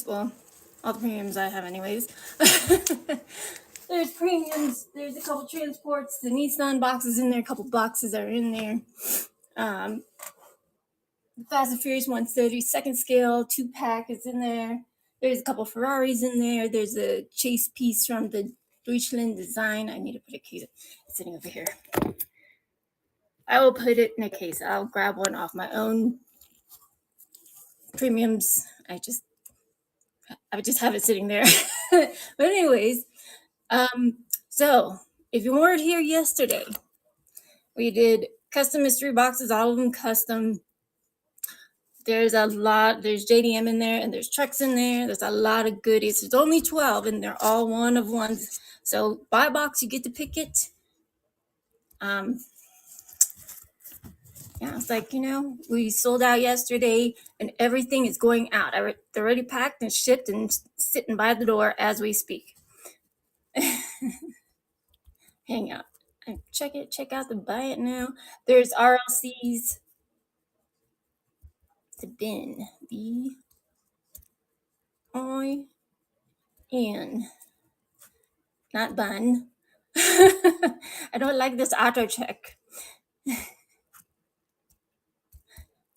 well, all the premiums I have anyways. There's premiums, there's a couple transports, the Nissan boxes in there, a couple boxes are in there. The Fast and Furious 130 second scale 2-pack is in there. There's a couple Ferraris in there. There's a chase piece from the Deutschland design. I need to put a case. It's sitting over here. I will put it in a case. I'll grab one off my own premiums. I just have it sitting there. But anyways, so if you weren't here yesterday, we did custom mystery boxes, all of them custom. There's a lot, there's JDM in there, and there's trucks in there. There's a lot of goodies. There's only 12, and they're all one of ones. So buy a box, you get to pick it. Yeah, it's like, we sold out yesterday, and everything is going out. They're already packed and shipped and sitting by the door as we speak. Hang out. Check out the buy it now. There's RLCs. The bin. B-I-N. Not bun. I don't like this auto check.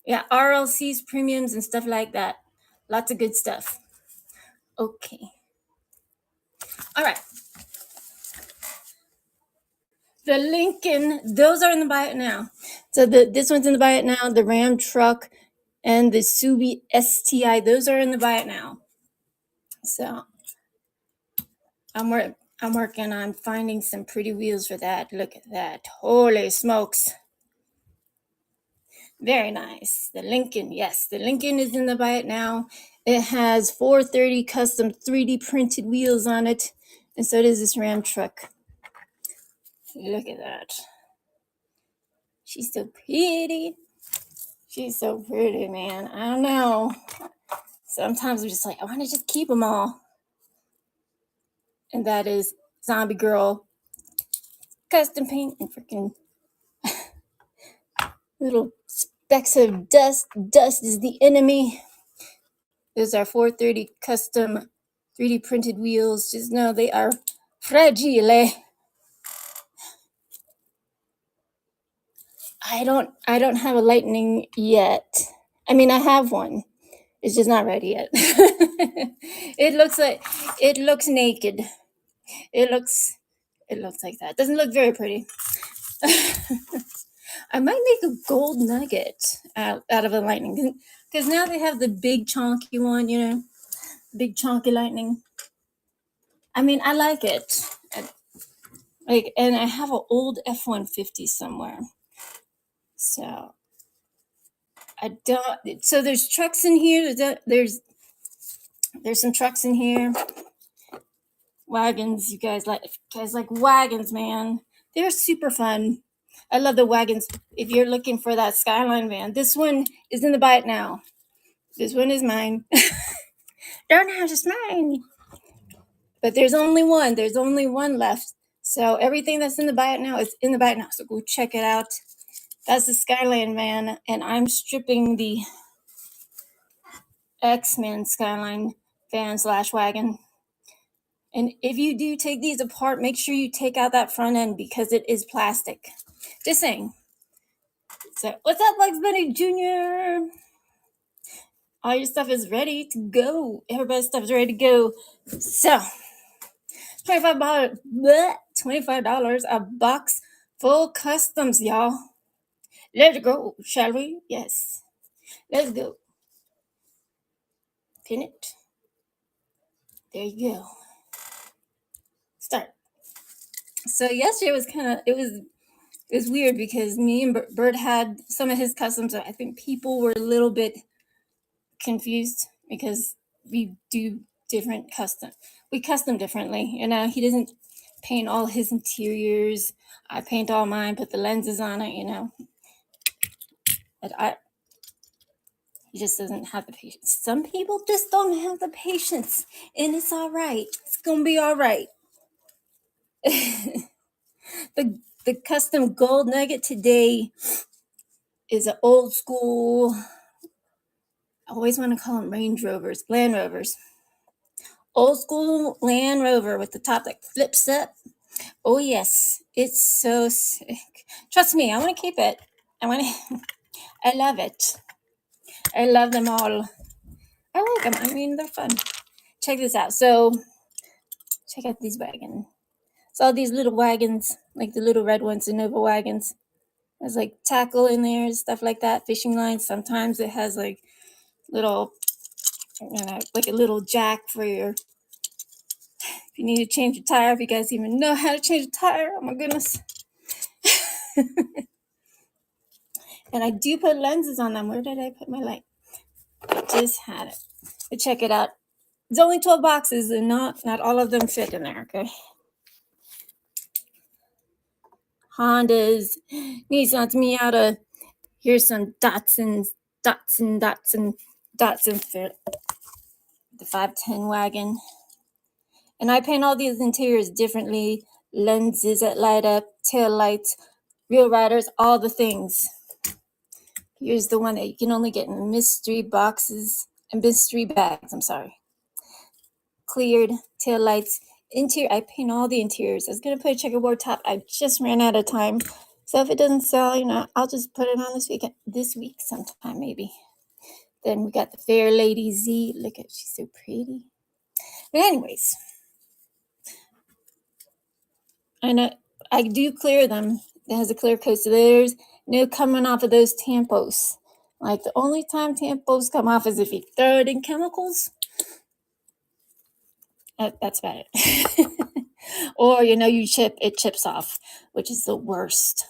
Yeah, RLCs, premiums, and stuff like that. Lots of good stuff. Okay. All right. The Lincoln, those are in the buy it now. So this one's in the buy it now. The Ram truck and the Subi STI, those are in the buy it now. So I'm working on finding some pretty wheels for that. Look at that. Holy smokes. Very nice. The Lincoln, yes, the Lincoln is in the buy it now. It has 430 custom 3D printed wheels on it, and so does this Ram truck. Look at that. She's so pretty. She's so pretty, man. I don't know. Sometimes I'm just like, I want to just keep them all. And that is Zombie Girl custom paint and freaking little specks of dust. Dust is the enemy. Those are 430 custom 3D printed wheels. Just know they are fragile. I don't have a Lightning yet. I mean, I have one. It's just not ready yet. It looks naked. It looks like that. It doesn't look very pretty. I might make a gold nugget out of a Lightning, because now they have the big chonky one, big chonky Lightning. I mean, I like it. And I have an old F-150 somewhere. So so there's trucks in here. There's some trucks in here. Wagons, you guys like wagons, man. They're super fun. I love the wagons. If you're looking for that Skyline van, this one is in the buy it now. This one is mine. Don't have just mine. But there's only one. There's only one left. So everything that's in the buy it now is in the buy it now. So go check it out. That's the Skyline van, and I'm stripping the X-Men Skyline van / wagon. And if you do take these apart, make sure you take out that front end because it is plastic. Just saying. So, what's up, Bugs Bunny Jr.? All your stuff is ready to go. Everybody's stuff is ready to go. So, $25 a box full customs, y'all. Let's go, shall we? Yes. Let's go. Pin it. There you go. Start. So yesterday was it was weird because me and Bird had some of his customs. I think people were a little bit confused because we do different custom. We custom differently. He doesn't paint all his interiors. I paint all mine, put the lenses on it, But he just doesn't have the patience. Some people just don't have the patience, and it's all right. It's gonna be all right. The custom gold nugget today is an old school I always want to call them Range Rovers, Land Rovers. Old school Land Rover with the top that flips up. Oh yes, it's so sick. Trust me, I want to keep it. I want to. I love it. I love them all. I like them. I mean, they're fun. Check this out. So, check out these wagons. So all these little wagons, like the little red ones, the Nova wagons. There's like tackle in there and stuff like that. Fishing lines. Sometimes it has like little, like a little jack for your. If you need to change your tire, if you guys even know how to change a tire, oh my goodness. And I do put lenses on them. Where did I put my light? I just had it. But check it out. It's only 12 boxes and not all of them fit in there, okay? Hondas, Nissans, Miata. Here's some Datsun fit. The 510 wagon. And I paint all these interiors differently. Lenses that light up, tail lights, real riders, all the things. Here's the one that you can only get in mystery boxes and mystery bags, I'm sorry. Cleared, tail lights, interior. I paint all the interiors. I was going to put a checkerboard top. I just ran out of time. So if it doesn't sell, I'll just put it on this week sometime maybe. Then we got the Fair Lady Z. Look at, she's so pretty. But anyways, I do clear them. It has a clear coat. So there's no coming off of those tampos. Like the only time tampos come off is if you throw it in chemicals. That's about it. Or, it chips off, which is the worst.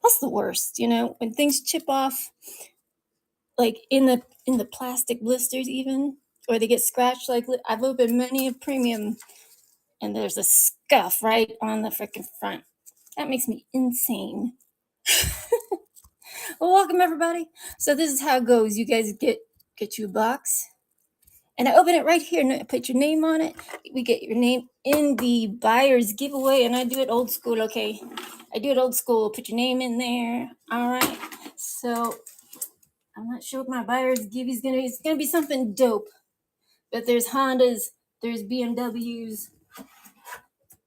That's the worst, when things chip off, like in the plastic blisters even, or they get scratched. Like I've opened many a premium and there's a scuff right on the freaking front. That makes me insane. Well, welcome everybody. So this is how it goes. You guys get you a box. And I open it right here and I put your name on it. We get your name in the buyer's giveaway. And I do it old school, okay? I do it old school. Put your name in there. All right. So I'm not sure what my buyer's give is going to be. It's going to be something dope. But there's Hondas. There's BMWs.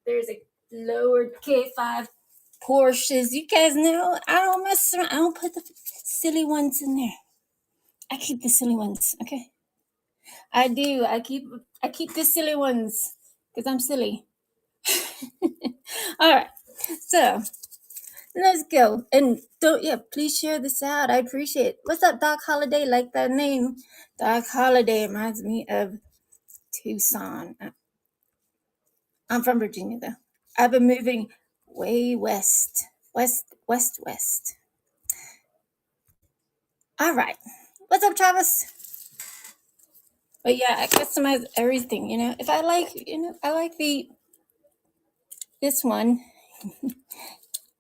There's a lowered K5 Porsches. You guys know I don't mess around. I don't put the silly ones in there. I keep the silly ones, okay? I do. I keep the silly ones because I'm silly. All right. So let's go. And please share this out. I appreciate it. What's up, Doc Holiday? Like that name. Doc Holiday reminds me of Tucson. I'm from Virginia though. I've been moving way west. West. All right. What's up, Travis? But yeah, I customize everything, If I like, I like this one.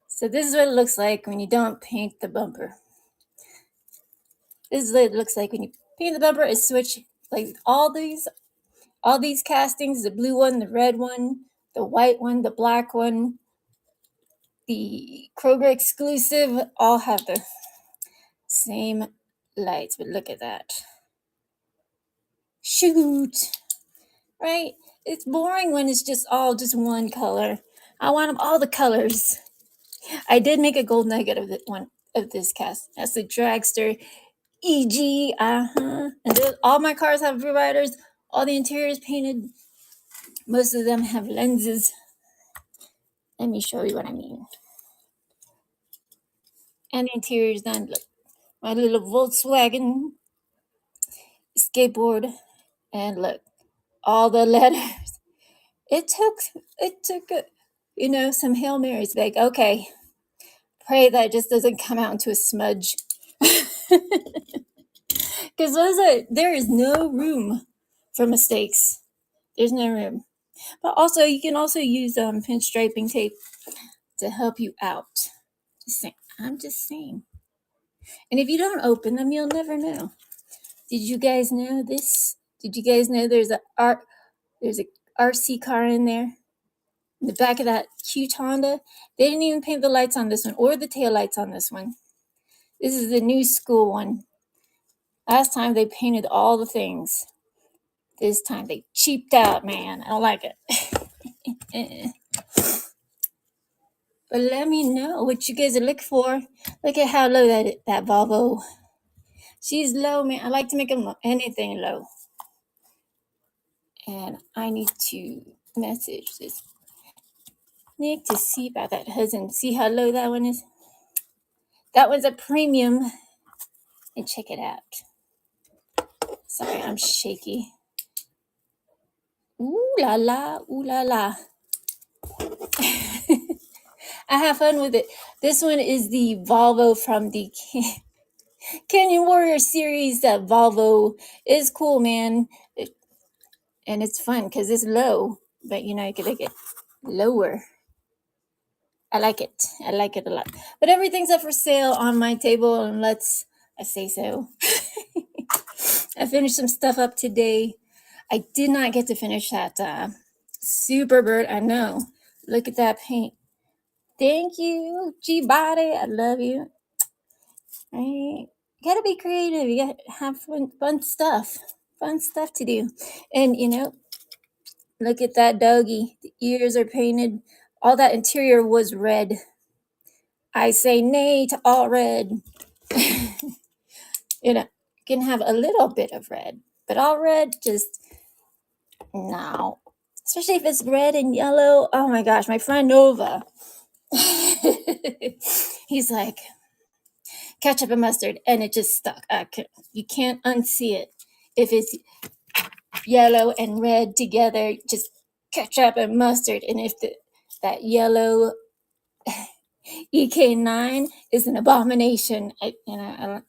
So this is what it looks like when you don't paint the bumper. This is what it looks like when you paint the bumper. Is switch like all these castings, the blue one, the red one, the white one, the black one, the Kroger exclusive, all have the same lights. But look at that. Shoot. Right? It's boring when it's just one color. I want them all the colors. I did make a gold nugget of this cast. That's the Dragster EG. And all my cars have providers. All the interiors painted. Most of them have lenses. Let me show you what I mean. And the interior's done. Look, my little Volkswagen skateboard. And look, all the letters. It took some Hail Marys. Like, okay, pray that it just doesn't come out into a smudge. Because there is no room for mistakes. There's no room. But also, you can also use pinstriping tape to help you out. I'm just saying. And if you don't open them, you'll never know. Did you guys know this? Did you guys know there's a RC car in there? In the back of that cute Honda? They didn't even paint the lights on this one or the tail lights on this one. This is the new school one. Last time they painted all the things. This time they cheaped out, man. I don't like it. But let me know what you guys are looking for. Look at how low that Volvo. She's low, man. I like to make anything low. And I need to message this Nick to see about that husband. See how low that one is? That one's a premium. And check it out. Sorry, I'm shaky. Ooh la la, ooh la la. I have fun with it. This one is the Volvo from the Canyon Warrior series. That Volvo is cool, man. And it's fun because it's low, but you know, you can make it lower. I like it. I like it a lot. But everything's up for sale on my table, unless I say so. I finished some stuff up today. I did not get to finish that Super Bird. I know. Look at that paint. Thank you, G-Body. I love you. Right? You gotta be creative. You gotta have fun stuff. Fun stuff to do. And, you know, look at that doggy. The ears are painted. All that interior was red. I say nay to all red. You know, you can have a little bit of red, but all red, just no. Especially if it's red and yellow. Oh my gosh, my friend Nova. He's like, ketchup and mustard, and it just stuck. You can't unsee it. If it's yellow and red together, just ketchup and mustard. And if that yellow EK9 is an abomination, I don't,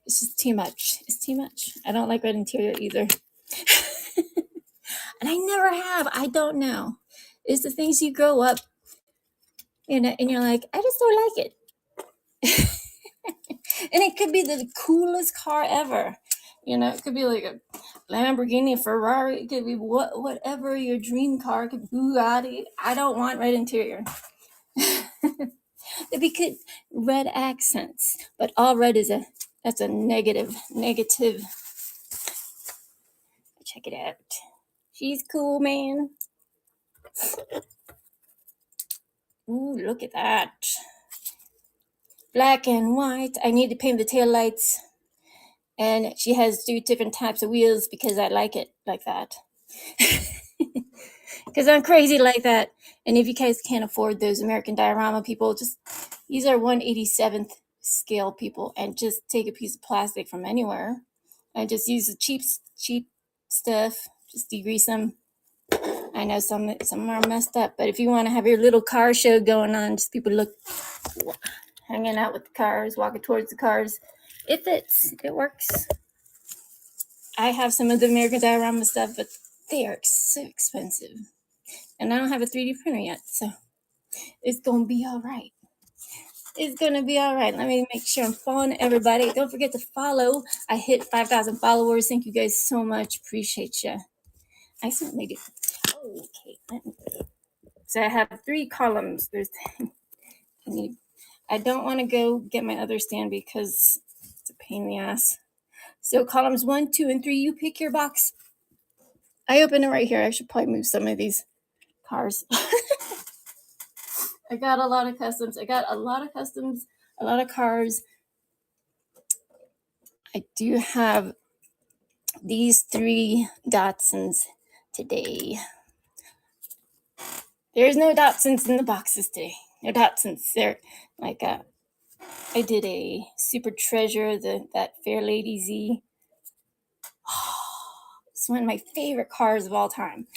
it's just too much. It's too much. I don't like red interior either. And I never have. I don't know. It's the things you grow up, and you're like, I just don't like it. And it could be the coolest car ever. You know, it could be like a Lamborghini, Ferrari. It could be whatever your dream car. It could be Bugatti. I don't want red interior. It'd be good red accents, but all red that's a negative. Check it out. She's cool, man. Ooh, look at that. Black and white. I need to paint the tail lights. And she has 2 different types of wheels because I like it like that. Because I'm crazy like that. And if you guys can't afford those American Diorama people, just use our 1/87th scale people and just take a piece of plastic from anywhere and just use the cheap stuff. Just degrease them. I know some are messed up, but if you want to have your little car show going on, just people hanging out with the cars, walking towards the cars, it fits. It works. I have some of the American Diorama stuff, but they are so expensive. And I don't have a 3D printer yet, so it's going to be all right. It's going to be all right. Let me make sure I'm following everybody. Don't forget to follow. I hit 5,000 followers. Thank you guys so much. Appreciate you. I certainly do. Okay. So I have 3 columns. I don't want to go get my other stand because it's a pain in the ass. So columns 1, 2, and 3, you pick your box. I open it right here. I should probably move some of these cars. I got a lot of customs. A lot of cars. I do have these 3 Datsuns today. There's no Datsuns in the boxes today. No Datsuns. They're like I did a Super Treasure, that Fair Lady Z. It's one of my favorite cars of all time.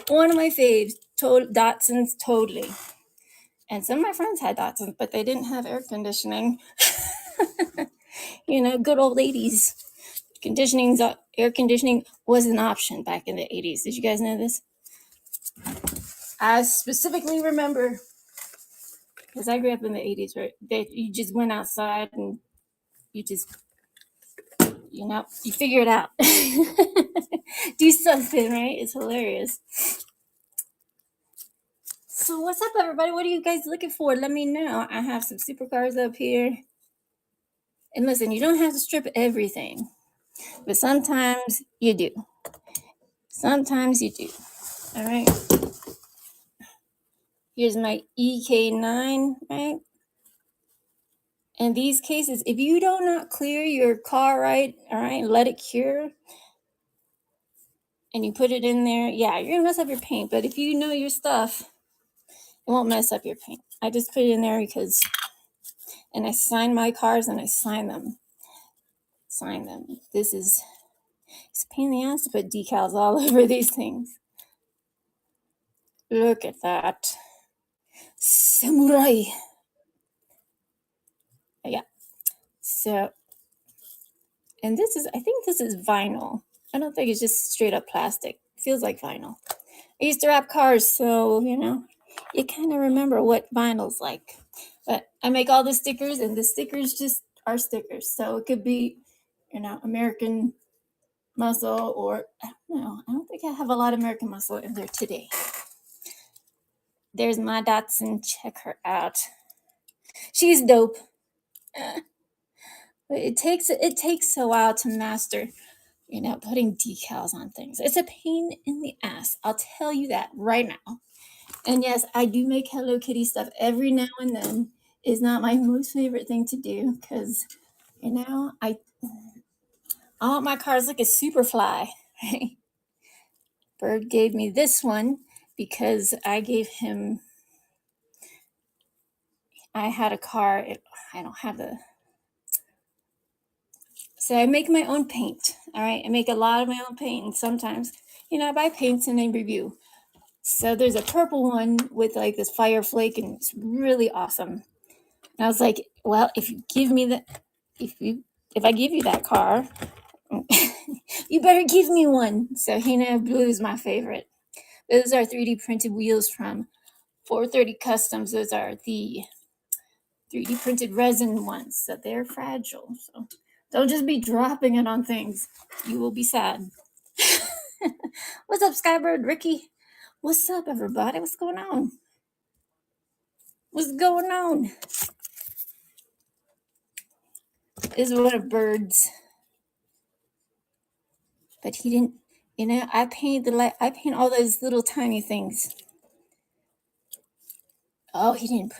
One of my faves. Datsuns, totally. And some of my friends had Datsuns, but they didn't have air conditioning. You know, good old 80s. Air conditioning was an option back in the 80s. Did you guys know this? I specifically remember, because I grew up in the 80s, right? You just went outside and you just, you figure it out. Do something, right? It's hilarious. So what's up, everybody? What are you guys looking for? Let me know. I have some supercars up here. And listen, you don't have to strip everything. But sometimes you do. Sometimes you do. All right. Here's my EK9, right? In these cases, if you do not clear your car right, all right, let it cure, and you put it in there, yeah, you're gonna mess up your paint. But if you know your stuff, it won't mess up your paint. I just put it in there because, and I sign my cars and I sign them. Sign them. It's a pain in the ass to put decals all over these things. Look at that. Samurai. Yeah. So, and I think this is vinyl. I don't think it's just straight up plastic. It feels like vinyl. I used to wrap cars, so, you kind of remember what vinyl's like. But I make all the stickers, and the stickers just are stickers. So it could be, American Muscle, or I don't know. I don't think I have a lot of American Muscle in there today. There's my Datsun. Check her out. She's dope. But it takes a while to master, putting decals on things. It's a pain in the ass. I'll tell you that right now. And yes, I do make Hello Kitty stuff every now and then. It's not my most favorite thing to do because, I want my cars like a Superfly. Right? Bird gave me this one because I had a car. I don't have so I make my own paint. All right. I make a lot of my own paint. And sometimes, I buy paints and they review. So there's a purple one with like this fire flake, and it's really awesome. And I was like, well, if I give you that car, you better give me one. So, blue is my favorite. Those are 3D printed wheels from 430 Customs. Those are the 3D printed resin ones. So they're fragile. So don't just be dropping it on things. You will be sad. What's up, Skybird? Ricky? What's up, everybody? What's going on? What's going on? This is one of Bird's. But he didn't, I paint all those little tiny things. Oh, he didn't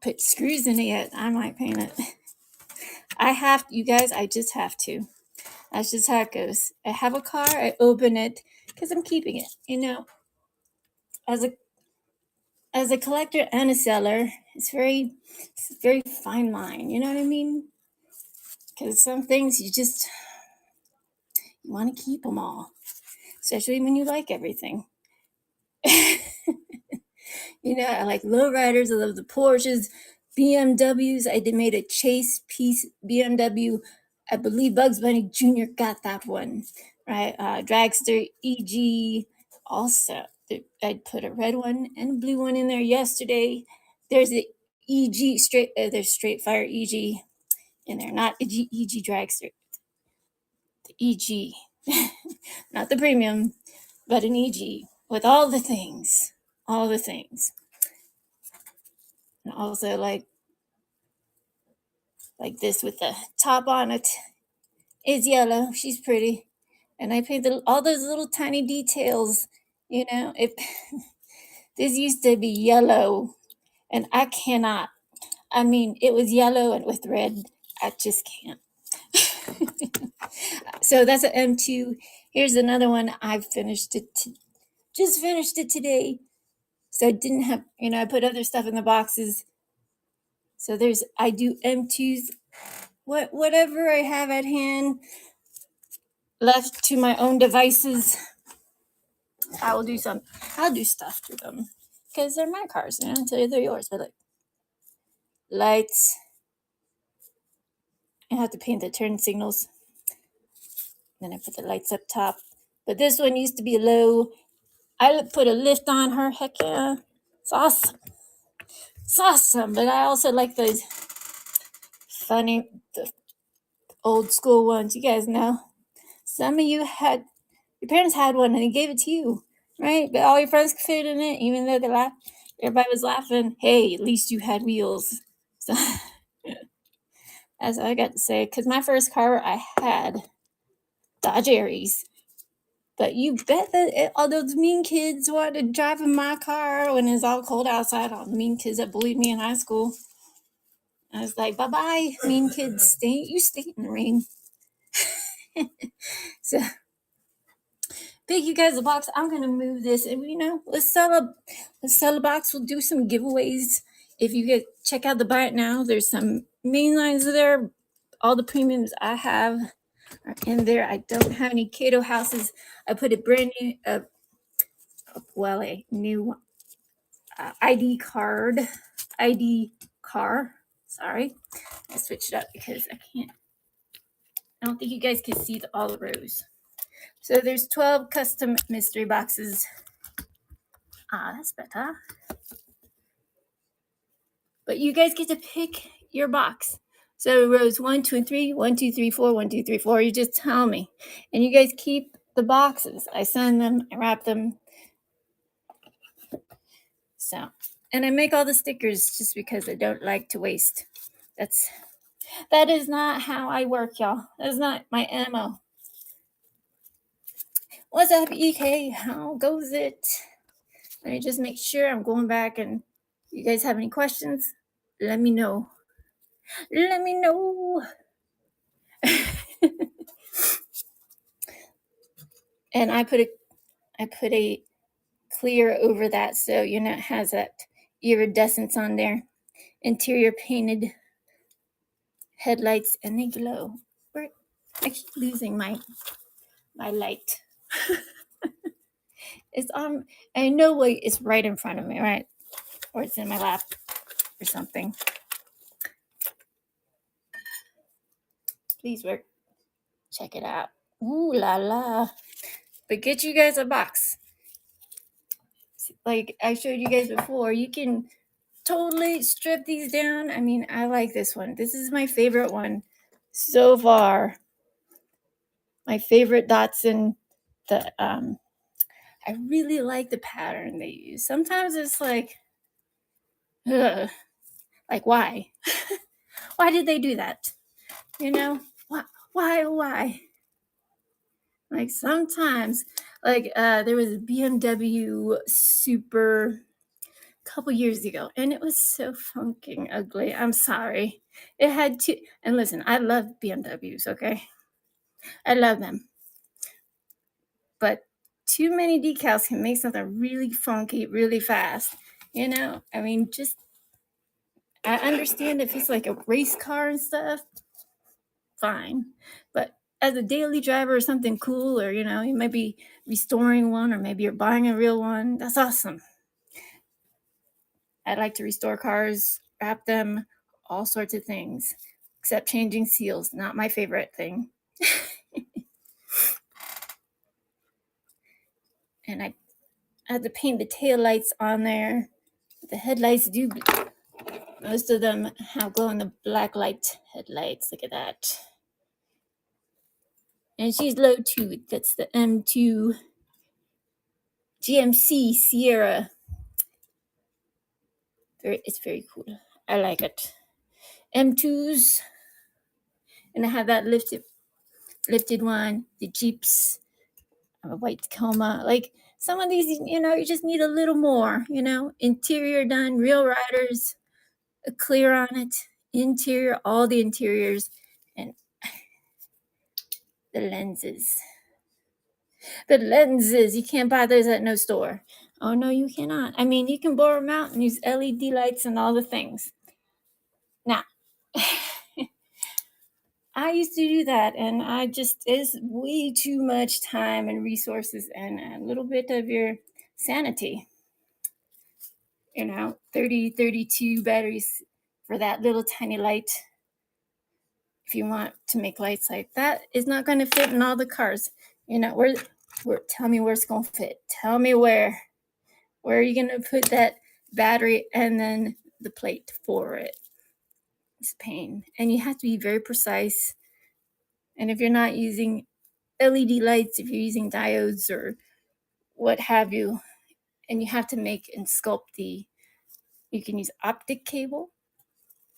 put screws in it yet. I might paint it. You guys, I just have to. That's just how it goes. I have a car, I open it because I'm keeping it. As a collector and a seller, it's very fine line. You know what I mean? Because some things you want to keep them all, especially when you like everything. I like lowriders. I love the Porsches, BMWs. I made a chase piece BMW. I believe Bugs Bunny Jr. got that one, right? Dragster EG. Also, I put a red one and a blue one in there yesterday. There's the EG there's Straight Fire EG in there, not EG Dragster. The EG, not the premium, but an EG with all the things. And also like this with the top on it. It's yellow. She's pretty. And I painted all those little tiny details. If this used to be yellow, and I cannot. I mean, it was yellow and with red. I just can't. So that's an M2. Here's another one. I finished it. Just finished it today. So I didn't have, I put other stuff in the boxes. So I do M2s. Whatever I have at hand, left to my own devices, I'll do stuff to them because they're my cars, until they're yours. But like lights, I have to paint the turn signals. Then I put the lights up top. But this one used to be low. I put a lift on her. Heck yeah, it's awesome. It's awesome. But I also like those funny, the old school ones. You guys know. Some of you your parents had one and they gave it to you, right? But all your friends could fit in it, even though everybody was laughing. Hey, at least you had wheels. So that's all I got to say. Because my first car I had Dodgeries. But you bet that all those mean kids wanted to drive in my car when it's all cold outside. All the mean kids that bullied me in high school. I was like, bye-bye, mean kids. You stay in the rain. So, thank you guys a box. I'm gonna move this, and let's sell a box. We'll do some giveaways. If you check out the buy it now, there's some main lines there. All the premiums I have are in there. I don't have any Cato houses. I put a brand new, a new ID car. Sorry, I switched it up because I don't think you guys can see all the rows. So there's 12 custom mystery boxes. That's better. But you guys get to pick your box. So rows 1, 2, and 3, 1, 2, 3, 4, 1, 2, 3, 4. You just tell me. And you guys keep the boxes. I send them, I wrap them. So, and I make all the stickers just because I don't like to waste. That is not how I work, y'all. That's not my MO. What's up, EK? How goes it? Let me just make sure I'm going back, and you guys have any questions? Let me know. Let me know. And I put a clear over that, so it has that iridescence on there. Interior painted headlights, and they glow. I keep losing my light. It's on. I know it's right in front of me, right? Or it's in my lap or something. Please work. Check it out. Ooh la la. But get you guys a box. Like I showed you guys before, you can totally strip these down. I mean, I like this one. This is my favorite one so far. My favorite Datsun. I really like the pattern they use. Sometimes it's like, ugh, like why? Why did they do that? Why? Like sometimes, like there was a BMW Super a couple years ago, and it was so funking ugly. I'm sorry. It had to. And listen, I love BMWs. Okay, I love them, but too many decals can make something really funky really fast. I mean, just I understand if it's like a race car and stuff, fine. But as a daily driver or something cool, or you might be restoring one, or maybe you're buying a real one, that's awesome. I like to restore cars, wrap them, all sorts of things, except changing seals. Not my favorite thing. And I had to paint the tail lights on there. The headlights do. Most of them have glow in the black light headlights. Look at that. And she's low too. That's the M2 GMC Sierra. It's very cool. I like it. M2s. And I have that lifted one. The Jeeps. A white Tacoma. Like some of these, you just need a little more. Interior done, real riders, a clear on it. Interior, all the interiors, and the lenses. The lenses, you can't buy those at no store. Oh no, you cannot. I mean, you can blow them out and use LED lights and all the things. Now, I used to do that, and it's way too much time and resources and a little bit of your sanity. 32 batteries for that little tiny light. If you want to make lights like that, it's not going to fit in all the cars. Tell me where it's going to fit. Tell me where are you going to put that battery and then the plate for it. It's a pain. And you have to be very precise. And if you're not using LED lights, if you're using diodes or what have you, and you have to make and sculpt you can use optic cable,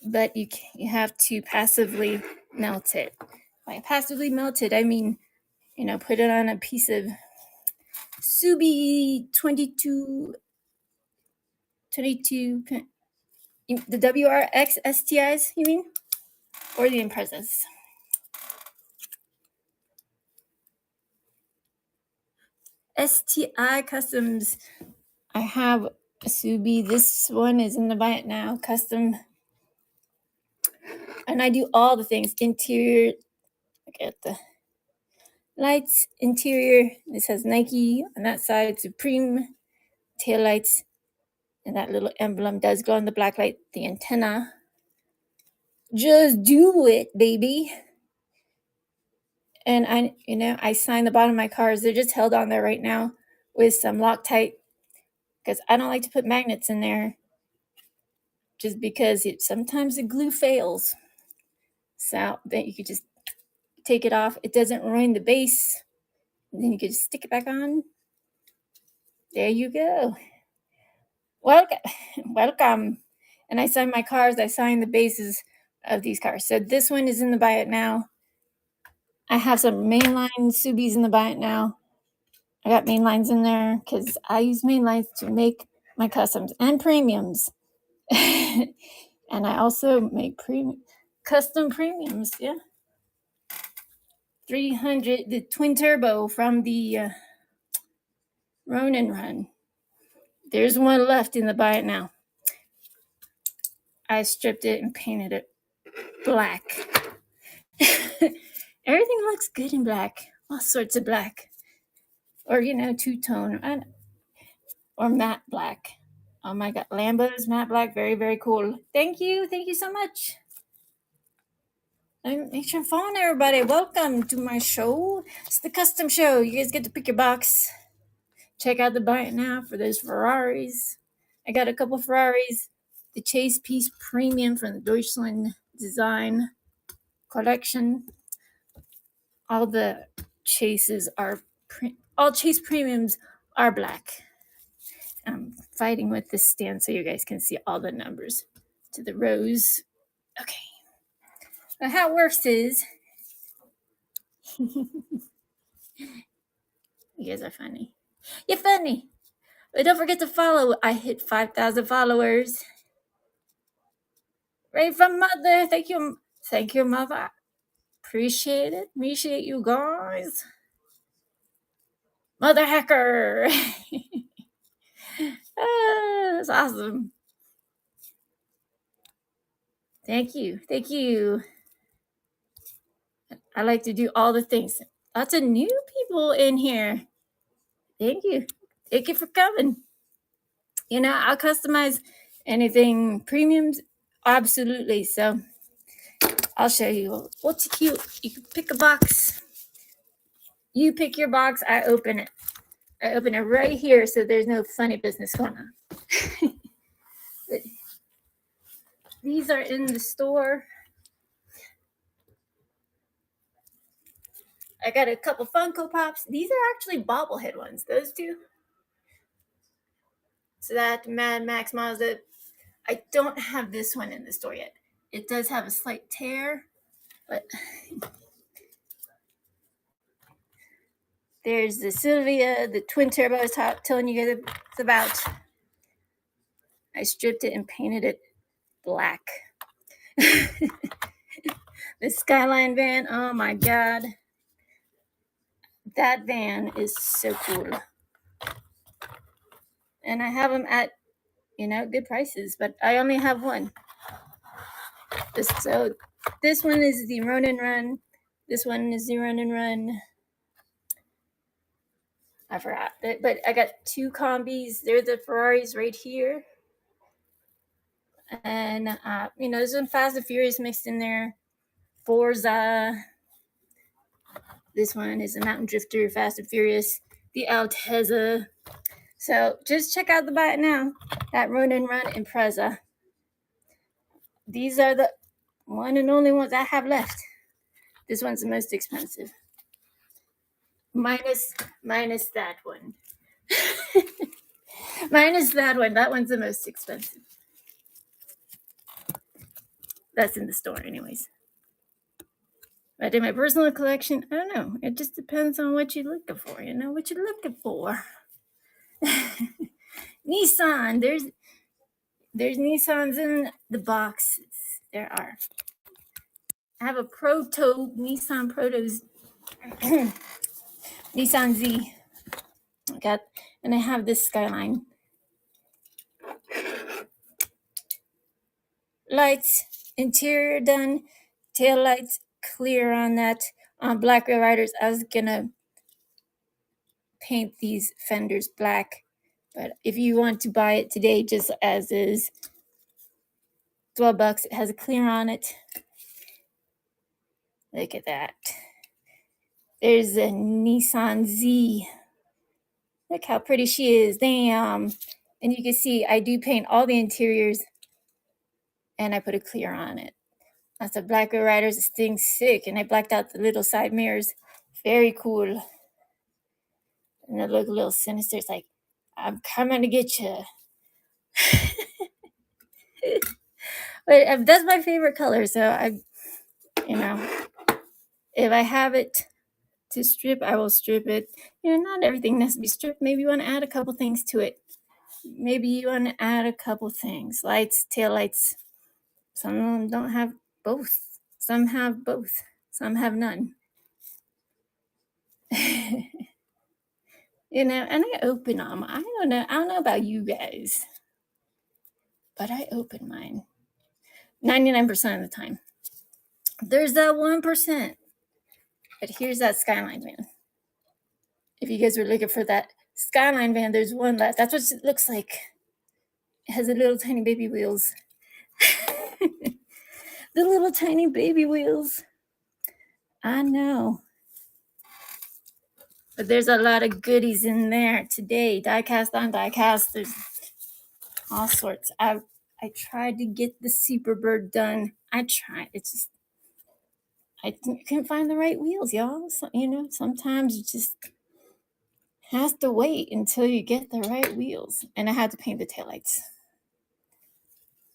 but you have to passively melt it. By passively melted, I mean put it on a piece of Subi 22, the WRX STIs, you mean? Or the Imprezas? STI Customs. I have a Subi. This one is in the buy it now custom. And I do all the things. Interior, look at the lights, interior. This has Nike on that side, Supreme, tail lights, and that little emblem does glow in the black light. The antenna. Just do it, baby. And I sign the bottom of my cars. They're just held on there right now with some Loctite because I don't like to put magnets in there just because sometimes the glue fails. So then you could just take it off. It doesn't ruin the base. And then you can just stick it back on. There you go. Welcome. And I sign my cars. I sign the bases of these cars. So this one is in the buy it now. I have some mainline Subis in the buy it now. I got main lines in there because I use main lines to make my customs and premiums. And I also make custom premiums. Yeah. 300, the twin turbo from the Ronin run. There's one left in the buy it now. I stripped it and painted it black. Everything looks good in black. All sorts of black. Or, two-tone. Or matte black. Oh my God. Lambo's matte black. Very, very cool. Thank you. Thank you so much. Make sure I'm following everybody. Welcome to my show. It's the custom show. You guys get to pick your box. Check out the buy it now for those Ferraris. I got a couple Ferraris. The Chase Piece Premium from the Deutschland Design Collection. All the Chases are all Chase Premiums are black. I'm fighting with this stand so you guys can see all the numbers to the rows. Okay. So how it works is you guys are funny. You're funny. But don't forget to follow. I hit 5,000 followers. Right from Mother. Thank you. Thank you, Mother. Appreciate it. Appreciate you guys. Mother Hacker. That's awesome. Thank you. Thank you. I like to do all the things. Lots of new people in here. Thank you. Thank you for coming. I'll customize anything premiums. Absolutely. So I'll show you. What's cute? You can pick a box. You pick your box. I open it. I open it right here so there's no funny business going on. These are in the store. I got a couple Funko Pops. These are actually bobblehead ones, those two. So that Mad Max Mazda. I don't have this one in the store yet. It does have a slight tear, but there's the Sylvia, the twin turbo I was telling you guys about. I stripped it and painted it black. The Skyline van, oh my God. That van is so cool. And I have them at, good prices, but I only have one. So this one is the Ronin Run. This one is the Ronin Run. I forgot. But I got two combis. They're the Ferraris right here. And, there's some Fast and Furious mixed in there. Forza. This one is a Mountain Drifter, Fast and Furious. The Altezza. So just check out the buy it now. That Ronin Run Impreza. These are the one and only ones I have left. This one's the most expensive. Minus that one. Minus that one. That one's the most expensive. That's in the store anyways. But in my personal collection, I don't know. It just depends on what you're looking for. What you're looking for. Nissan. There's Nissans in the boxes. There are. I have a Nissan Protos, Nissan Z. And I have this Skyline. Lights, interior done, tail lights clear on that. On Black Riders, I was gonna paint these fenders black, but if you want to buy it today just as is, $12. It has a clear on it. Look at that. There's a Nissan Z. Look how pretty she is. Damn. And you can see I do paint all the interiors and I put a clear on it. That's a Black Riders. This thing's sick. And I blacked out the little side mirrors. Very cool. And they look a little sinister. It's like, I'm coming to get you. But that's my favorite color. So if I have it to strip, I will strip it. Not everything has to be stripped. Maybe you want to add a couple things to it. Maybe you want to add a couple things. Lights, tail lights. Some of them don't have both. Some have both. Some have none. And I open them. I don't know about you guys, but I open mine 99% of the time. There's that 1%. But here's that Skyline van. If you guys were looking for that Skyline van, there's one left. That's what it looks like. It has the little tiny baby wheels. The little tiny baby wheels. I know. But there's a lot of goodies in there today. Diecast on diecast. There's all sorts. I tried to get the Superbird done. I tried. I couldn't find the right wheels, y'all. So, sometimes you just have to wait until you get the right wheels. And I had to paint the taillights.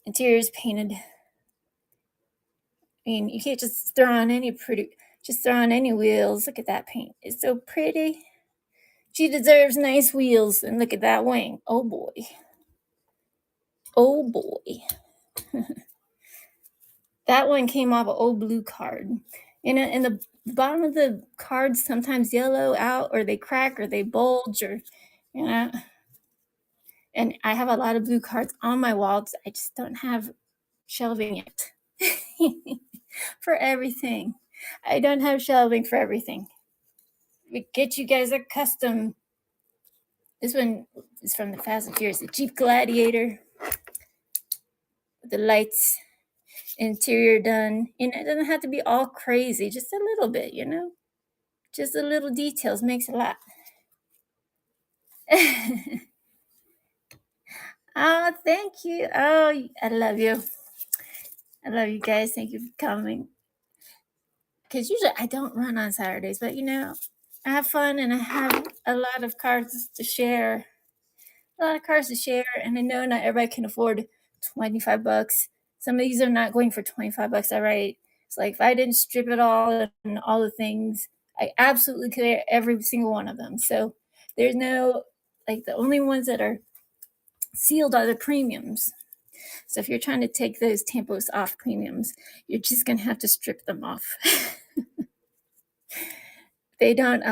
Interior's painted. You can't just throw on any wheels. Look at that paint. It's so pretty. She deserves nice wheels. And look at that wing. Oh boy. Oh boy. That one came off an old blue card. And the bottom of the cards sometimes yellow out, or they crack, or they bulge, or and I have a lot of blue cards on my walls. I just don't have shelving yet. For everything. I don't have shelving for everything. We get you guys a custom. This one is from the Fast and Furious, the Jeep Gladiator. The lights, interior done. It doesn't have to be all crazy, just a little bit, Just the little details makes a lot. Oh, thank you. Oh, I love you. I love you guys. Thank you for coming. Because usually I don't run on Saturdays, but I have fun and I have a lot of cards to share. And I know not everybody can afford $25. Some of these are not going for $25 outright. It's like if I didn't strip it all and all the things, I absolutely clear every single one of them. So there's no, the only ones that are sealed are the premiums. So if you're trying to take those Tampos off premiums, you're just gonna have to strip them off. They don't,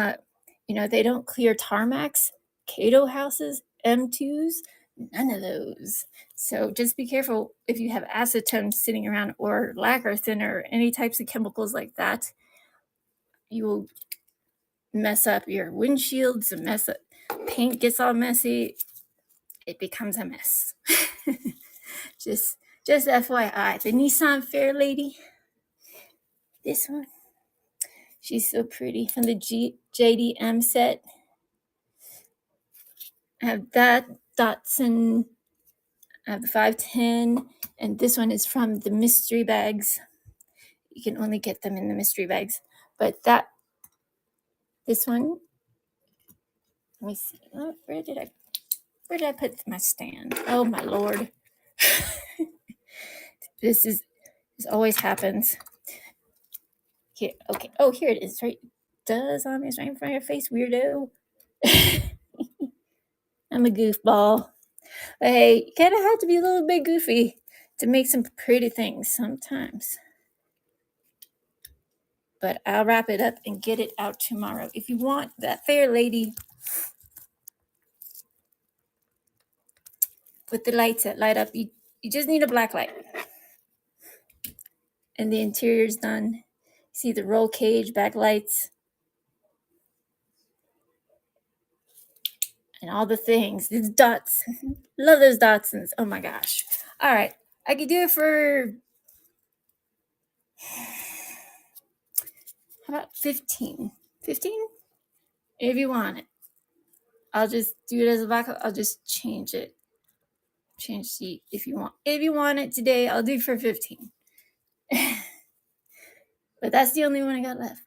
they don't clear tarmacs, Cato houses, M2s, none of those. So just be careful if you have acetone sitting around or lacquer thinner or any types of chemicals like that. You will mess up your windshields, paint gets all messy. It becomes a mess. Just FYI. The Nissan Fair Lady, this one, she's so pretty, from the JDM set. I have that Datsun. I have the 510, and this one is from the mystery bags. You can only get them in the mystery bags. But this one, let me see. Where did I put my stand? Oh my Lord. This always happens. Here, okay. Oh, here it is. Right, does on me. It's right in front of your face, weirdo. I'm a goofball. But hey, you kind of have to be a little bit goofy to make some pretty things sometimes. But I'll wrap it up and get it out tomorrow. If you want that fair lady with the lights that light up, you just need a black light. And the interior's done. See the roll cage, backlights, and all the things. These dots. Love those Dotsons. Oh my gosh. All right. I could do it for, how about 15? 15? If you want it. I'll just do it as a backup. I'll just change it. Change the, if you want. If you want it today, I'll do it for 15. But that's the only one I got left.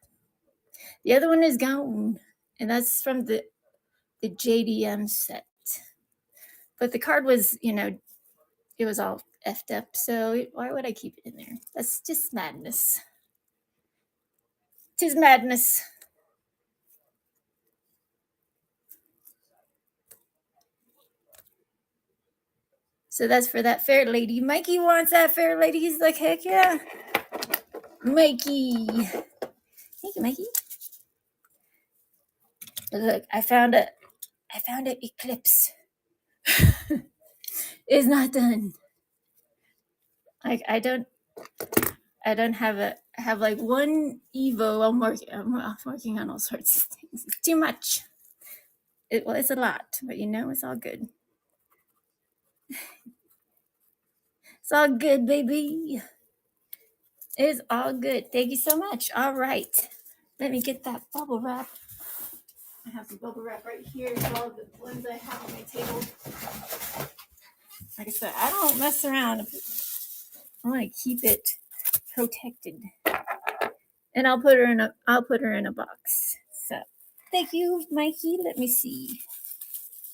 The other one is gone. And that's from the JDM set. But the card was, it was all effed up. So why would I keep it in there? That's just madness. 'Tis madness. So that's for that fair lady. Mikey wants that fair lady. He's like, heck yeah. Mikey. Thank you, Mikey. But look, I found an eclipse. It's not done. Like I don't have like one Evo. I'm working on all sorts of things. It's too much. It's a lot, but it's all good. It's all good, baby. It's all good. Thank you so much. All right. Let me get that bubble wrap. I have some bubble wrap right here. It's all the ones I have on my table. Like I said, I don't mess around. I want to keep it protected. And I'll put her in a box. So thank you, Mikey. Let me see.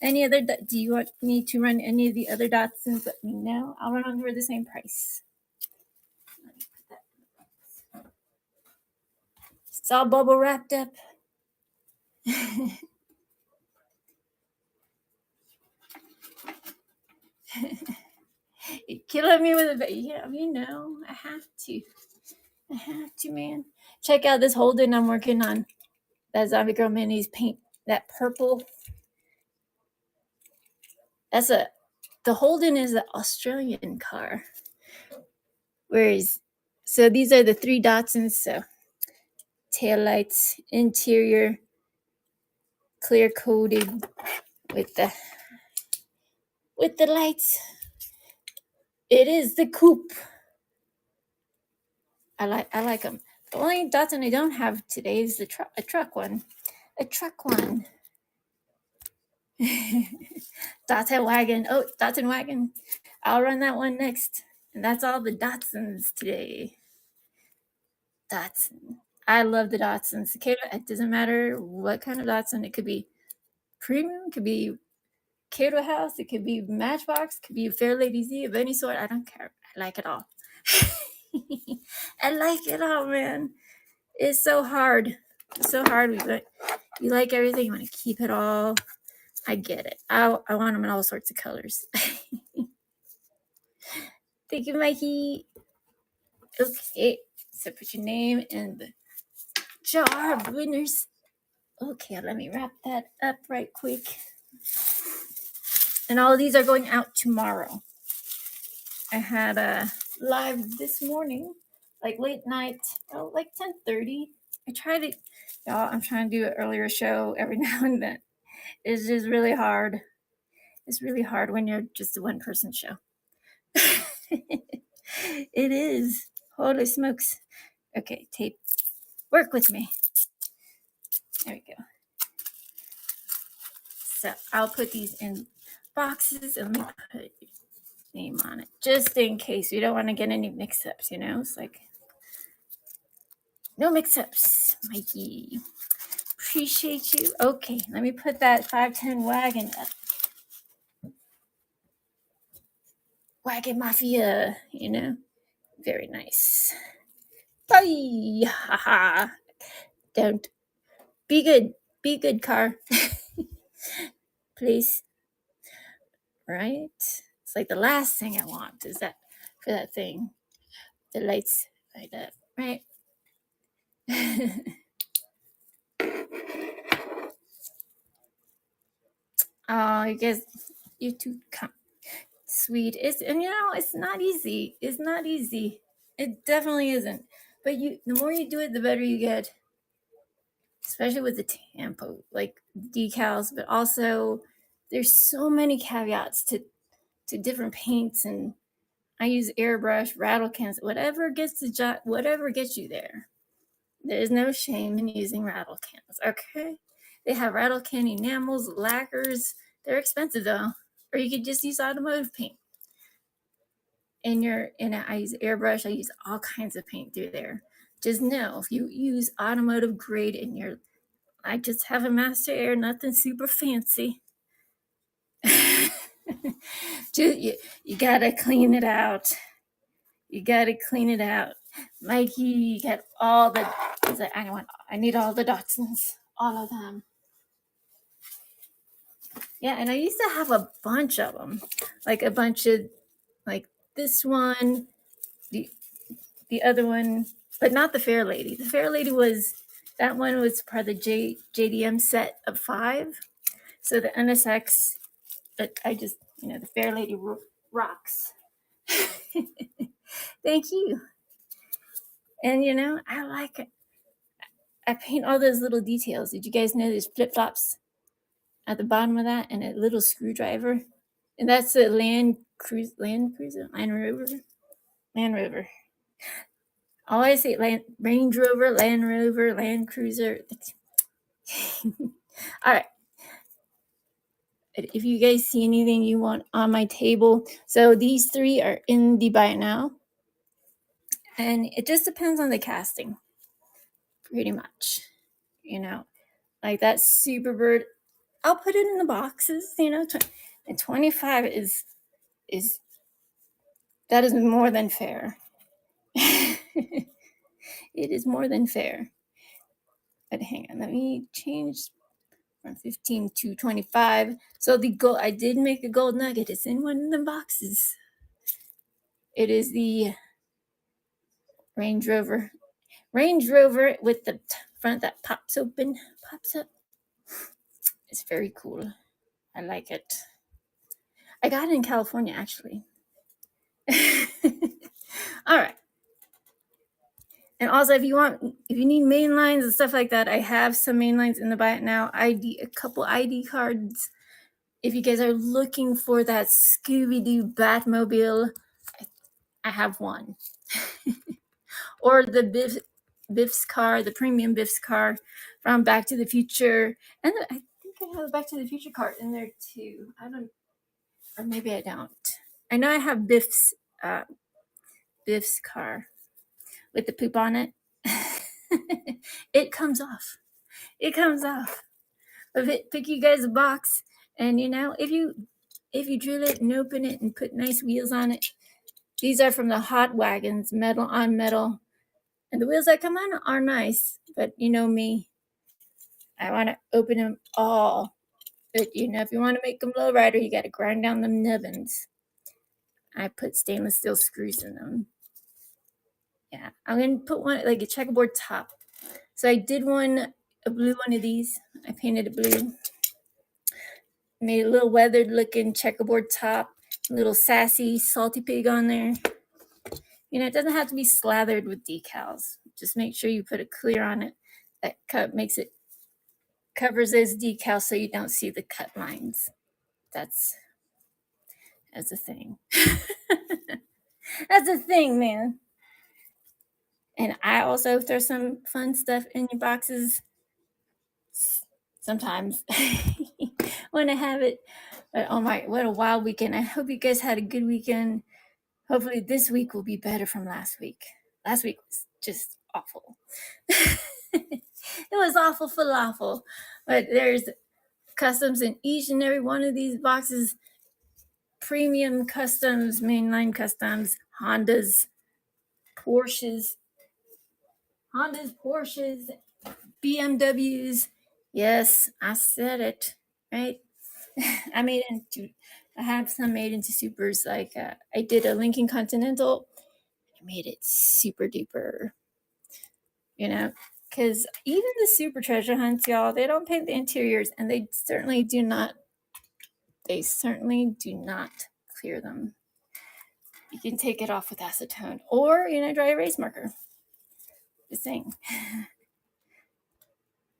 Any other, do you want me to run any of the other Dotsons? Let me know. I'll run them for the same price. Let me put that in the box. It's all bubble wrapped up. You're killing me with it. Yeah, I have to, man. Check out this Holden I'm working on. That Zombie Girl Minis paint, that purple. The Holden is an Australian car. So these are the 3 Dotsons. So tail lights, interior, clear coated with the lights. It is the coupe. I like them. The only Datsun I don't have today is a truck one. A truck one. Datsun wagon. Oh, Datsun wagon. I'll run that one next. And that's all the Datsuns today. Datsun. I love the Datsuns. It doesn't matter what kind of Datsun. It could be premium, it could be Cato House, it could be Matchbox, it could be Fair Lady Z of any sort. I don't care. I like it all. I like it all, man. It's so hard. It's so hard. You like everything. You want to keep it all. I get it. I want them in all sorts of colors. Thank you, Mikey. Okay. So put your name in the jar of winners. Okay, let me wrap that up right quick. And all of these are going out tomorrow. I had a live this morning, like late night, like 10:30. I'm trying to do an earlier show every now and then. It's just really hard. It's really hard when you're just a one-person show. It is. Holy smokes. Okay, tape. Work with me. There we go. So I'll put these in boxes and let me put your name on it, just in case. We don't want to get any mix-ups, It's like, no mix-ups, Mikey. Appreciate you. Okay, let me put that 510 wagon up. Wagon Mafia, Very nice. Bye. Haha. Don't be good. Be good, car. Please. Right? It's like the last thing I want is that for that thing. The lights like that. Right? Oh, you guys, you too sweet. It's not easy. It's not easy. It definitely isn't. But the more you do it, the better you get. Especially with the tampo, like decals, but also there's so many caveats to different paints, and I use airbrush, rattle cans, whatever gets the job, whatever gets you there. There is no shame in using rattle cans. Okay, they have rattle can enamels, lacquers. They're expensive though, or you could just use automotive paint. I use airbrush. I use all kinds of paint through there. Just know if you use automotive grade I just have a Master Air, nothing super fancy. you gotta clean it out. You gotta clean it out. Mikey, you got all the. I need all the Datsuns. All of them. Yeah, and I used to have a bunch of them. Like a bunch of, like this one, the other one, but not the Fair Lady. The Fair Lady that one was part of the JDM set of 5. So the NSX, but the Fair Lady rocks. Thank you. And I like it. I paint all those little details. Did you guys know there's flip flops at the bottom of that and a little screwdriver? And that's a Land Rover. Always say Range Rover, Land Rover, Land Cruiser. All right. If you guys see anything you want on my table, so these 3 are in the buy it now, and it just depends on the casting, pretty much. Like that Superbird, I'll put it in the boxes. And 25 is that is more than fair. It is more than fair. But hang on, let me change from 15 to 25. So the gold, I did make a gold nugget. It's in one of the boxes. It is the Range Rover with the front that pops up. It's very cool. I like it. I got it in California, actually. All right. And also, if you need main lines and stuff like that, I have some main lines in the buy it now. A couple ID cards. If you guys are looking for that Scooby-Doo Batmobile, I have one. Or the Biff's car, the premium Biff's car from Back to the Future. And I think I have a Back to the Future card in there too. Or maybe I don't. I know I have Biff's car with the poop on it. It comes off. But pick you guys a box, and if you drill it and open it and put nice wheels on it, these are from the Hot Wagons, metal on metal, and the wheels that come on are nice. But you know me, I want to open them all. But if you want to make them lowrider, you got to grind down them nubbins. I put stainless steel screws in them. Yeah, I'm gonna put one like a checkerboard top. So I did a blue one of these. I painted it blue. Made a little weathered looking checkerboard top, a little sassy salty pig on there. It doesn't have to be slathered with decals. Just make sure you put a clear on it that covers those decals so you don't see the cut lines. That's a thing. That's a thing, man. And I also throw some fun stuff in your boxes sometimes when I have it. But oh my, what a wild weekend. I hope you guys had a good weekend. Hopefully this week will be better from last week. Last week was just awful. It was awful falafel. But there's customs in each and every one of these boxes. Premium customs, mainline customs, Hondas, Porsches, Hondas, Porsches, BMWs. Yes, I said it, right? I have some made into supers. Like I did a Lincoln Continental. I made it super duper, you know, because even the super treasure hunts, y'all, they don't paint the interiors, and they certainly do not. They certainly do not clear them. You can take it off with acetone or dry erase marker. Just saying,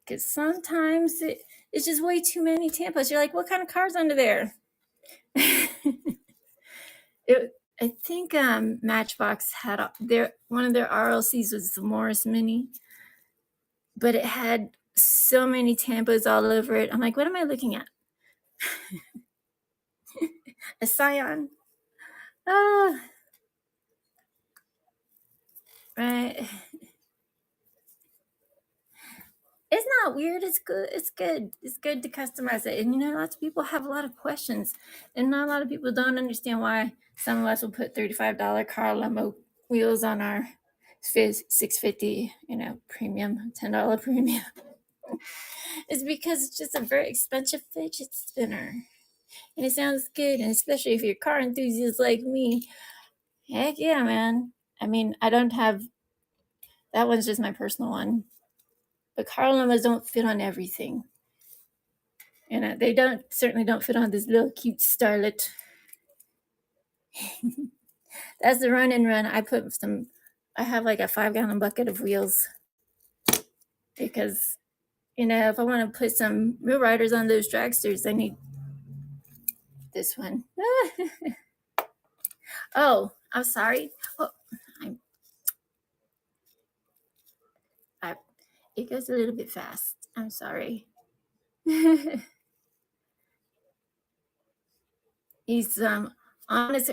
because sometimes it's just way too many Tampas. You're like, what kind of car's under there? I think Matchbox had one of their RLCs was the Morris Mini, but it had so many Tampas all over it. I'm like, what am I looking at? A Scion? Oh, right. It's not weird. It's good. It's good. It's good to customize it. And lots of people have a lot of questions, and not a lot of people don't understand why some of us will put $35 Carl Lemo wheels on our 650, premium, $10 premium. It's because it's just a very expensive fidget spinner, and it sounds good. And especially if you're a car enthusiast like me, heck yeah, man. I mean, I don't have that one's just my personal one, but Carl Lemos don't fit on everything. They certainly don't fit on this little cute starlet. That's the run and run. I have like a 5-gallon bucket of wheels because, if I want to put some real riders on those dragsters, I need this one. Oh, I'm sorry. Oh, it goes a little bit fast. I'm sorry. He's honest.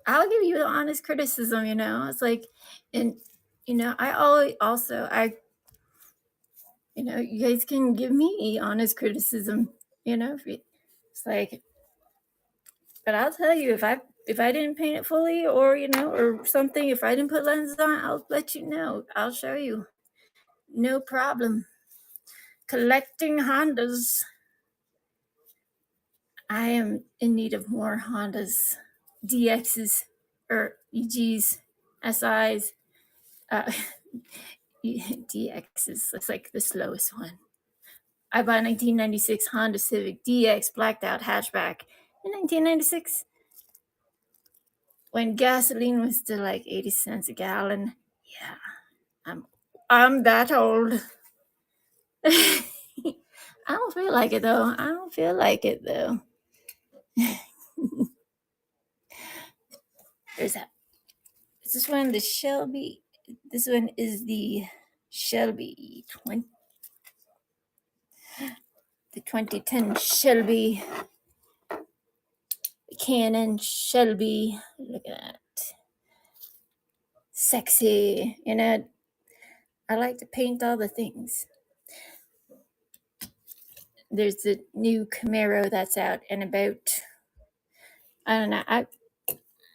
I'll give you the honest criticism. It's like, and I always also you guys can give me honest criticism. It's like, but I'll tell you if I didn't paint it fully, or or something, if I didn't put lenses on, I'll let you know. I'll show you. No problem. Collecting Hondas. I am in need of more Hondas, DXs, or EGs, SIs. DXs looks like the slowest one. I bought a 1996 Honda Civic DX blacked out hatchback in 1996 when gasoline was still like 80 cents a gallon. Yeah, I'm that old. I don't feel like it though. There's that. Is this one the Shelby? This one is the Shelby 2010 Shelby. The Canon Shelby. Look at that. Sexy. I like to paint all the things. There's the new Camaro that's out and about. I don't know.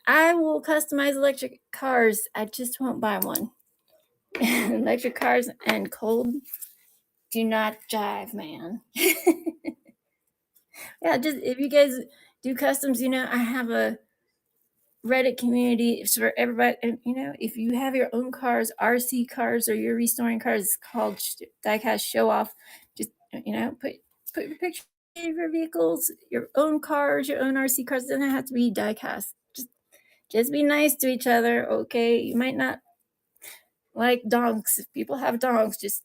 I will customize electric cars. I just won't buy one. Electric cars and cold do not jive, man. Yeah, just if you guys do customs, I have a Reddit community for everybody. And if you have your own cars, RC cars, or you're restoring cars, it's called Diecast Show Off. Just put your picture of your vehicles, your own cars, your own RC cars. It doesn't have to be diecast. Just be nice to each other, okay? You might not like donks. If people have donks, just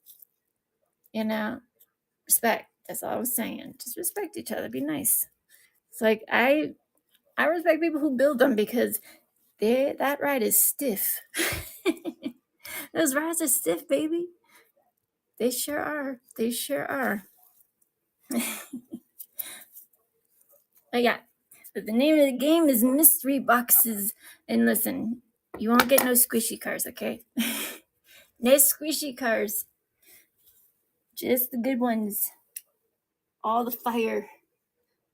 respect. That's all I was saying. Just respect each other. Be nice. It's like I respect people who build them because that ride is stiff. Those rides are stiff, baby. They sure are. They sure are. Oh yeah. But the name of the game is Mystery Boxes. And listen, you won't get no squishy cars, okay? No squishy cars. Just the good ones. All the fire.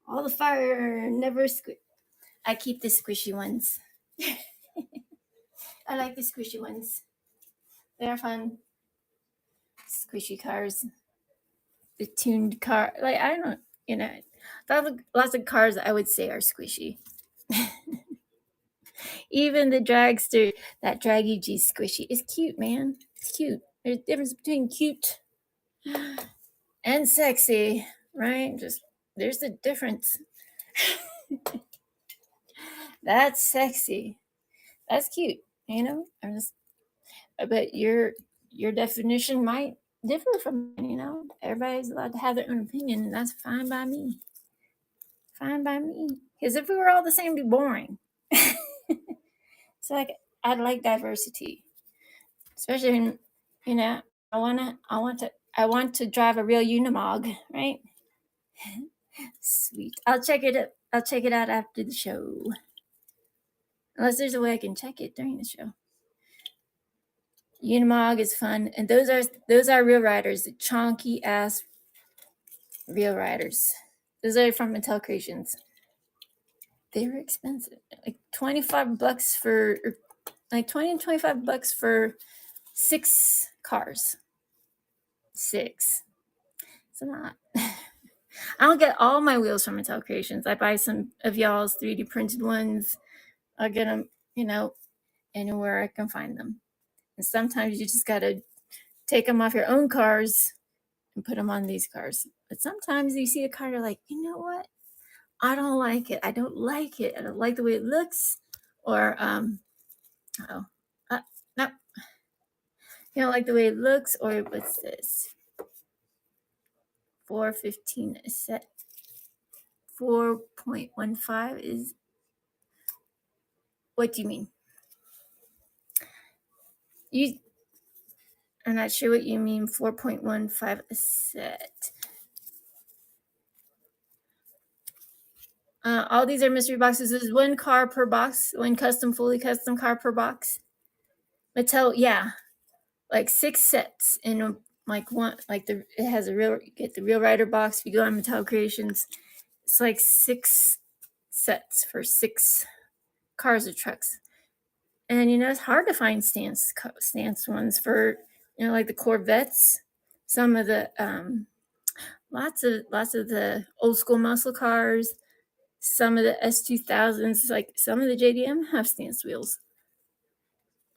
All the fire. Never squish. I keep the squishy ones. I like the squishy ones. They're fun. squishy cars, the tuned car. Like I don't, you know, lots of cars I would say are squishy. Even the dragster, that draggy G squishy is cute, man. It's cute. There's a difference between cute and sexy, right? Just there's a difference. That's sexy. That's cute. You know, but your definition might differ from mine, you know. Everybody's allowed to have their own opinion, and that's fine by me. Fine by me. Because if we were all the same, it'd be boring. So like I'd like diversity. Especially in, you know, I want to drive a real Unimog, right? Sweet. I'll check it out after the show. Unless there's a way I can check it during the show. Unimog is fun, and those are real riders, the chonky ass real riders. Those are from Mattel Creations. They were expensive, like $25 for, like $20 to $25 for 6 cars. 6. It's a lot. I don't get all my wheels from Mattel Creations. I buy some of y'all's 3D printed ones. I'll get them, you know, anywhere I can find them. And sometimes you just gotta take them off your own cars and put them on these cars. But sometimes you see a car, you're like, you know what? I don't like it. I don't like it. I don't like the way it looks. Or, no. You don't like the way it looks, or what's this? $4.15 a set. 4.15 is, what do you mean? I'm not sure what you mean, 4.15 a set. All these are mystery boxes. There's 1 car per box, 1 fully custom car per box. Mattel, yeah, like 6 sets in like one, like it has you get the Real Rider box. If you go on Mattel Creations, it's like 6 sets for 6 cars or trucks. And you know, it's hard to find stance ones for, you know, like the Corvettes, some of the lots of the old school muscle cars, some of the S2000s, like some of the JDM have stance wheels,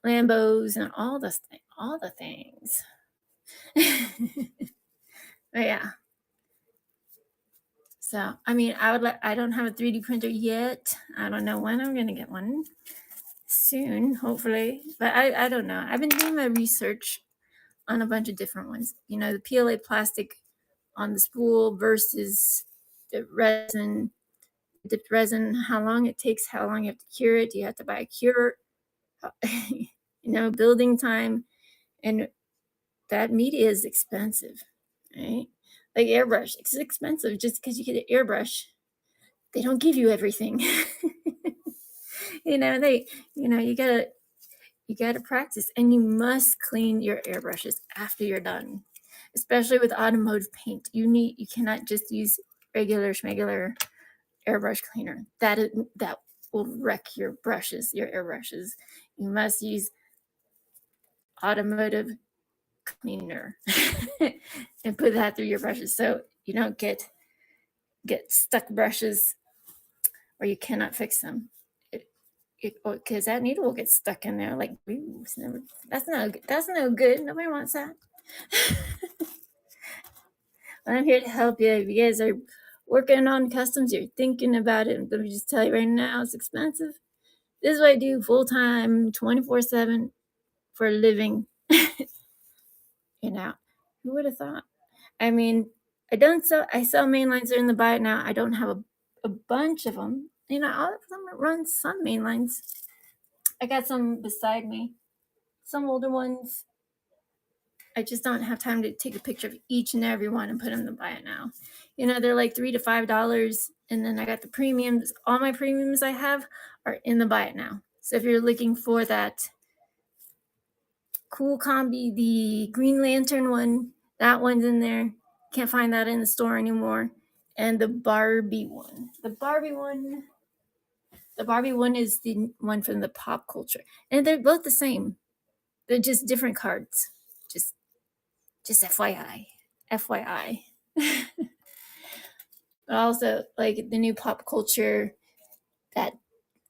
Lambos, and all the things. But yeah. So I mean, I don't have a 3D printer yet. I don't know when I'm gonna get one. Soon, hopefully. But I don't know. I've been doing my research on a bunch of different ones. You know, the PLA plastic on the spool versus the resin, dipped resin, how long it takes, how long you have to cure it. Do you have to buy a cure? You know, building time. And that media is expensive, right? Like airbrush, it's expensive just because you get an airbrush. They don't give you everything. You know, you gotta practice, and you must clean your airbrushes after you're done, especially with automotive paint. You cannot just use regular schmegular airbrush cleaner. That will wreck your airbrushes. You must use automotive cleaner and put that through your brushes so you don't get stuck brushes or you cannot fix them. Because that needle will get stuck in there like, ooh, that's no good. Nobody wants that. I'm here to help you. If you guys are working on customs, you're thinking about it, let me just tell you right now, it's expensive. This is what I do full-time, 24/7 for a living. You know, who would have thought? I mean, I sell mainlines during the buy it now. I don't have a bunch of them. You know, I'll run some mainlines. I got some beside me, some older ones. I just don't have time to take a picture of each and every one and put them to buy it now. You know, they're like $3 to $5, and then I got the premiums. All my premiums I have are in the buy it now. So if you're looking for that cool combi, the Green Lantern one, that one's in there. Can't find that in the store anymore. And the Barbie one. The Barbie one is the one from the pop culture. And they're both the same. They're just different cards. Just FYI. But also, like the new pop culture, that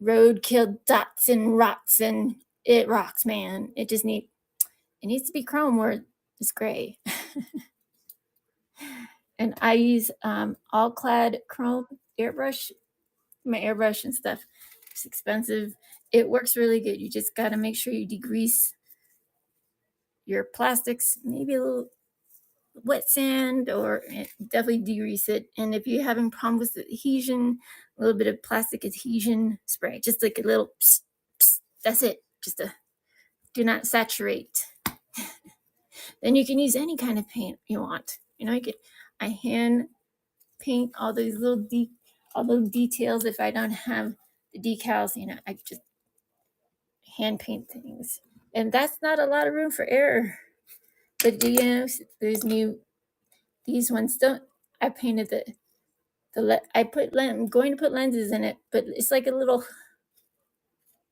roadkill dots and rots, and it rocks, man. It needs to be chrome or it's gray. And I use all clad chrome airbrush, my airbrush and stuff. It's expensive. It works really good. You just got to make sure you degrease your plastics, maybe a little wet sand, or definitely degrease it. And if you're having problems with adhesion, a little bit of plastic adhesion spray, just like a little psst, psst, that's it. Just a do not saturate. Then you can use any kind of paint you want. I hand paint all these all those details. If I don't have the decals, I just hand paint things, and that's not a lot of room for error. But these ones don't. I painted I I'm going to put lenses in it, but it's like a little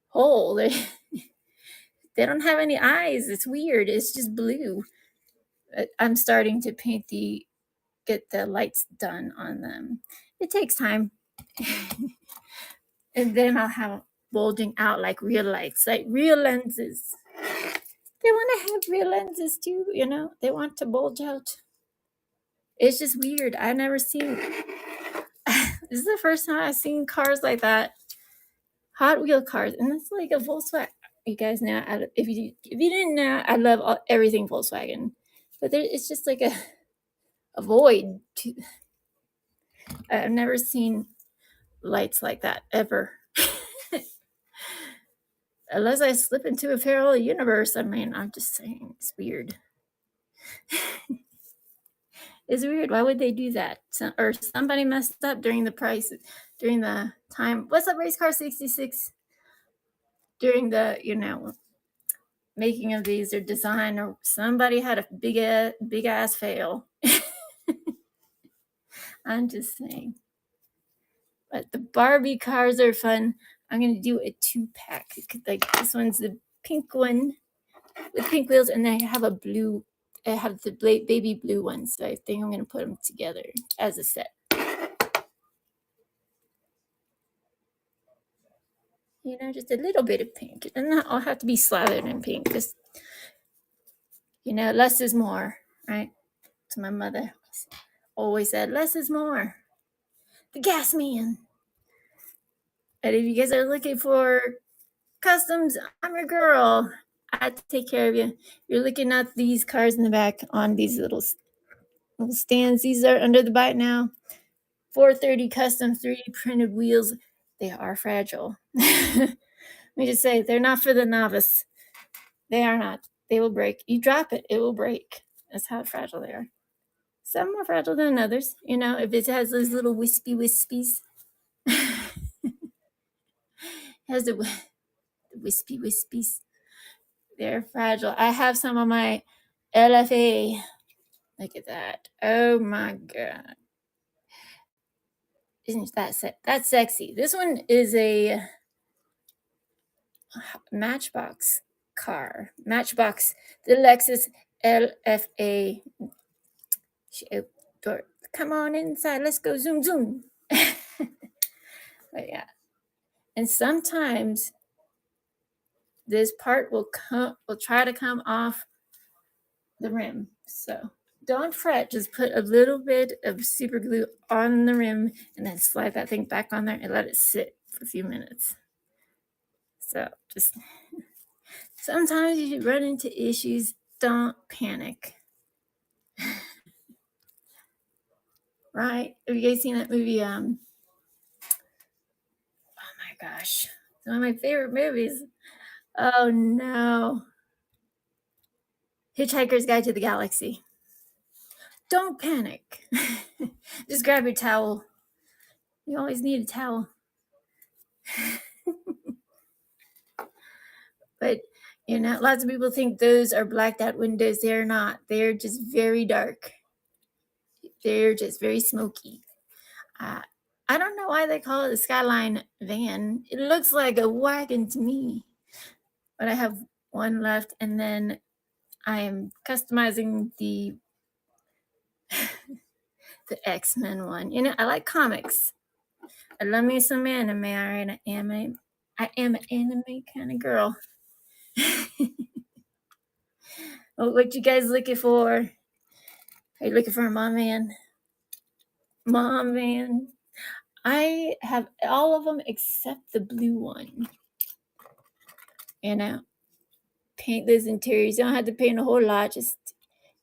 hole. They don't have any eyes. It's weird. It's just blue. I'm starting to get the lights done on them. It takes time. And then I'll have bulging out like real lights, like real lenses. They want to have real lenses too, They want to bulge out. It's just weird. I've never seen. This is the first time I've seen cars like that. Hot wheel cars, and it's like a Volkswagen. You guys know, if you didn't know, I love everything Volkswagen, but it's just like a void. I've never seen lights like that ever. Unless I slip into a parallel universe. I mean, I'm just saying, it's weird. It's weird. Why would they do that? Or somebody messed up during the time. What's up, race car 66? During the making of these or design, or somebody had a big ass fail. I'm just saying. But the Barbie cars are fun. I'm gonna do a 2-pack. Like this one's the pink one with pink wheels, and then I have the baby blue one. So I think I'm gonna put them together as a set. Just a little bit of pink. It doesn't all have to be slathered in pink. Just less is more, right? So my mother always said, less is more. The gas man. And if you guys are looking for customs, I'm your girl. I take care of you. You're looking at these cars in the back on these little stands. These are under the bite now. 430 custom 3D printed wheels. They are fragile. Let me just say, they're not for the novice. They are not. They will break. You drop it, it will break. That's how fragile they are. Some more fragile than others. If it has those little wispies. Has the wispies. They're fragile. I have some of my LFA. Look at that. Oh my God. Isn't that's sexy? This one is a Matchbox car. Matchbox. The Lexus LFA. Come on inside. Let's go zoom. But yeah. And sometimes this part will try to come off the rim. So don't fret. Just put a little bit of super glue on the rim and then slide that thing back on there and let it sit for a few minutes. So just sometimes you run into issues. Don't panic. Right? Have you guys seen that movie? Oh my gosh. It's one of my favorite movies. Oh no. Hitchhiker's Guide to the Galaxy. Don't panic. Just grab your towel. You always need a towel. But lots of people think those are blacked out windows. They're not. They're just very dark. They're just very smoky. I don't know why they call it a Skyline van. It looks like a wagon to me. But I have one left, and then I am customizing the X-Men one. You know, I like comics. I love me some anime. I am an anime kind of girl. What you guys looking for? Are you looking for a mom man? Mom man. I have all of them except the blue one. You know, paint those interiors. You don't have to paint a whole lot. Just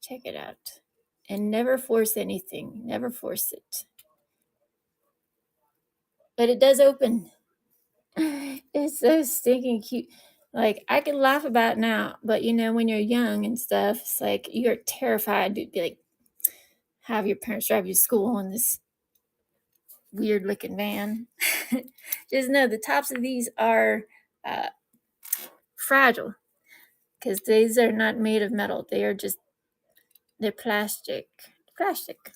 check it out. And never force anything. Never force it. But it does open. It's so stinking cute. Like, I can laugh about it now, but you know, when you're young and stuff, it's like you're terrified to be like, have your parents drive you to school in this weird looking van. Just know the tops of these are fragile because these are not made of metal. They're plastic. Plastic.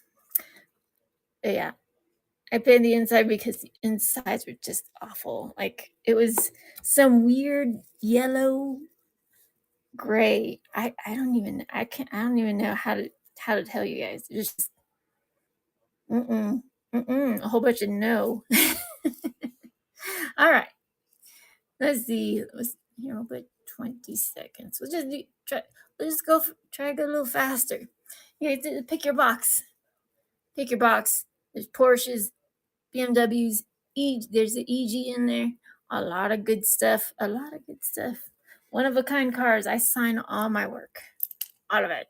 But yeah. I painted the inside because the insides were just awful. Like, it was some weird yellow gray. I don't even know how to tell you guys. It's just a whole bunch of no. All right. Let's see. We'll put 20 seconds. Let's try to go a little faster. You have to pick your box. Pick your box. There's Porsches, BMWs, there's the EG in there. A lot of good stuff. One of a kind cars. I sign all my work. All of it.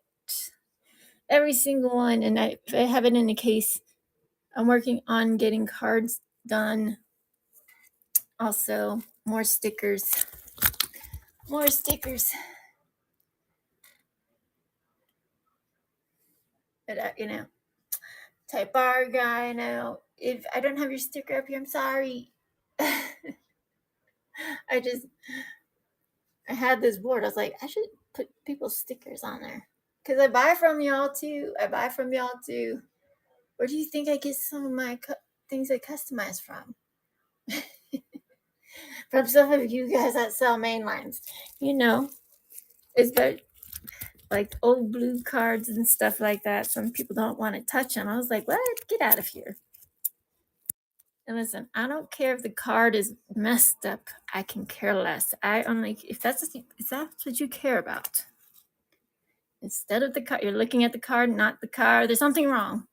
Every single one. And I have it in a case. I'm working on getting cards done. Also, more stickers. But, type R guy, if I don't have your sticker up here, I'm sorry. I had this board. I was like, I should put people's stickers on there. Because I buy from y'all too. Where do you think I get some of my things I customize from? From some of you guys that sell mainlines. It's better, like old blue cards and stuff like that. Some people don't want to touch them. I was like, what? Get out of here. And listen, I don't care if the card is messed up. I can care less. If that's what you care about. Instead of the card, you're looking at the card, not the card. There's something wrong.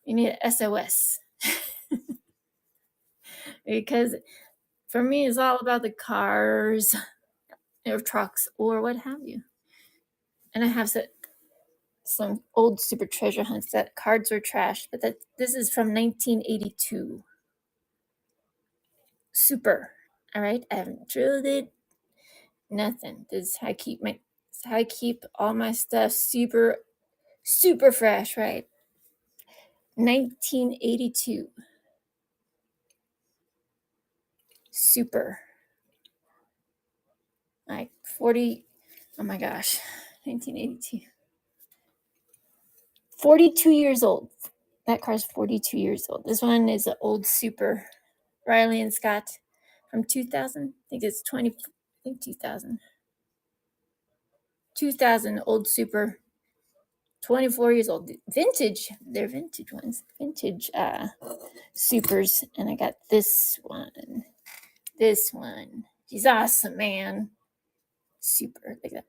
You need an SOS. Because for me, it's all about the cars or trucks or what have you. And I have some old super treasure hunts that cards were trashed, but this is from 1982. Super. All right, I haven't drilled it. Nothing. This is how I keep all my stuff super, super fresh. Right. 1982. Super. Like 40. Oh my gosh. 1982. 42 years old. That car's 42 years old. This one is an old super. Riley and Scott from 2000. I think it's 2000. 2000 old super. 24 years old. Vintage. They're vintage ones. Vintage supers. And I got this one. She's awesome, man. Super. Like that.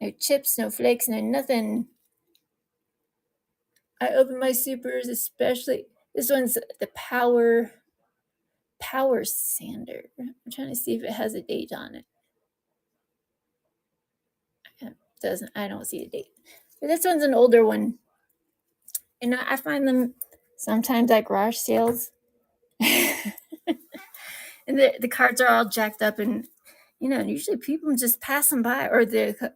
No chips, no flakes, no nothing. I open my supers, especially this one's the power sander. I'm trying to see if it has a date on it. It doesn't. I don't see a date. But this one's an older one. And I find them sometimes at garage sales. And the cards are all jacked up, and usually people just pass them by, or the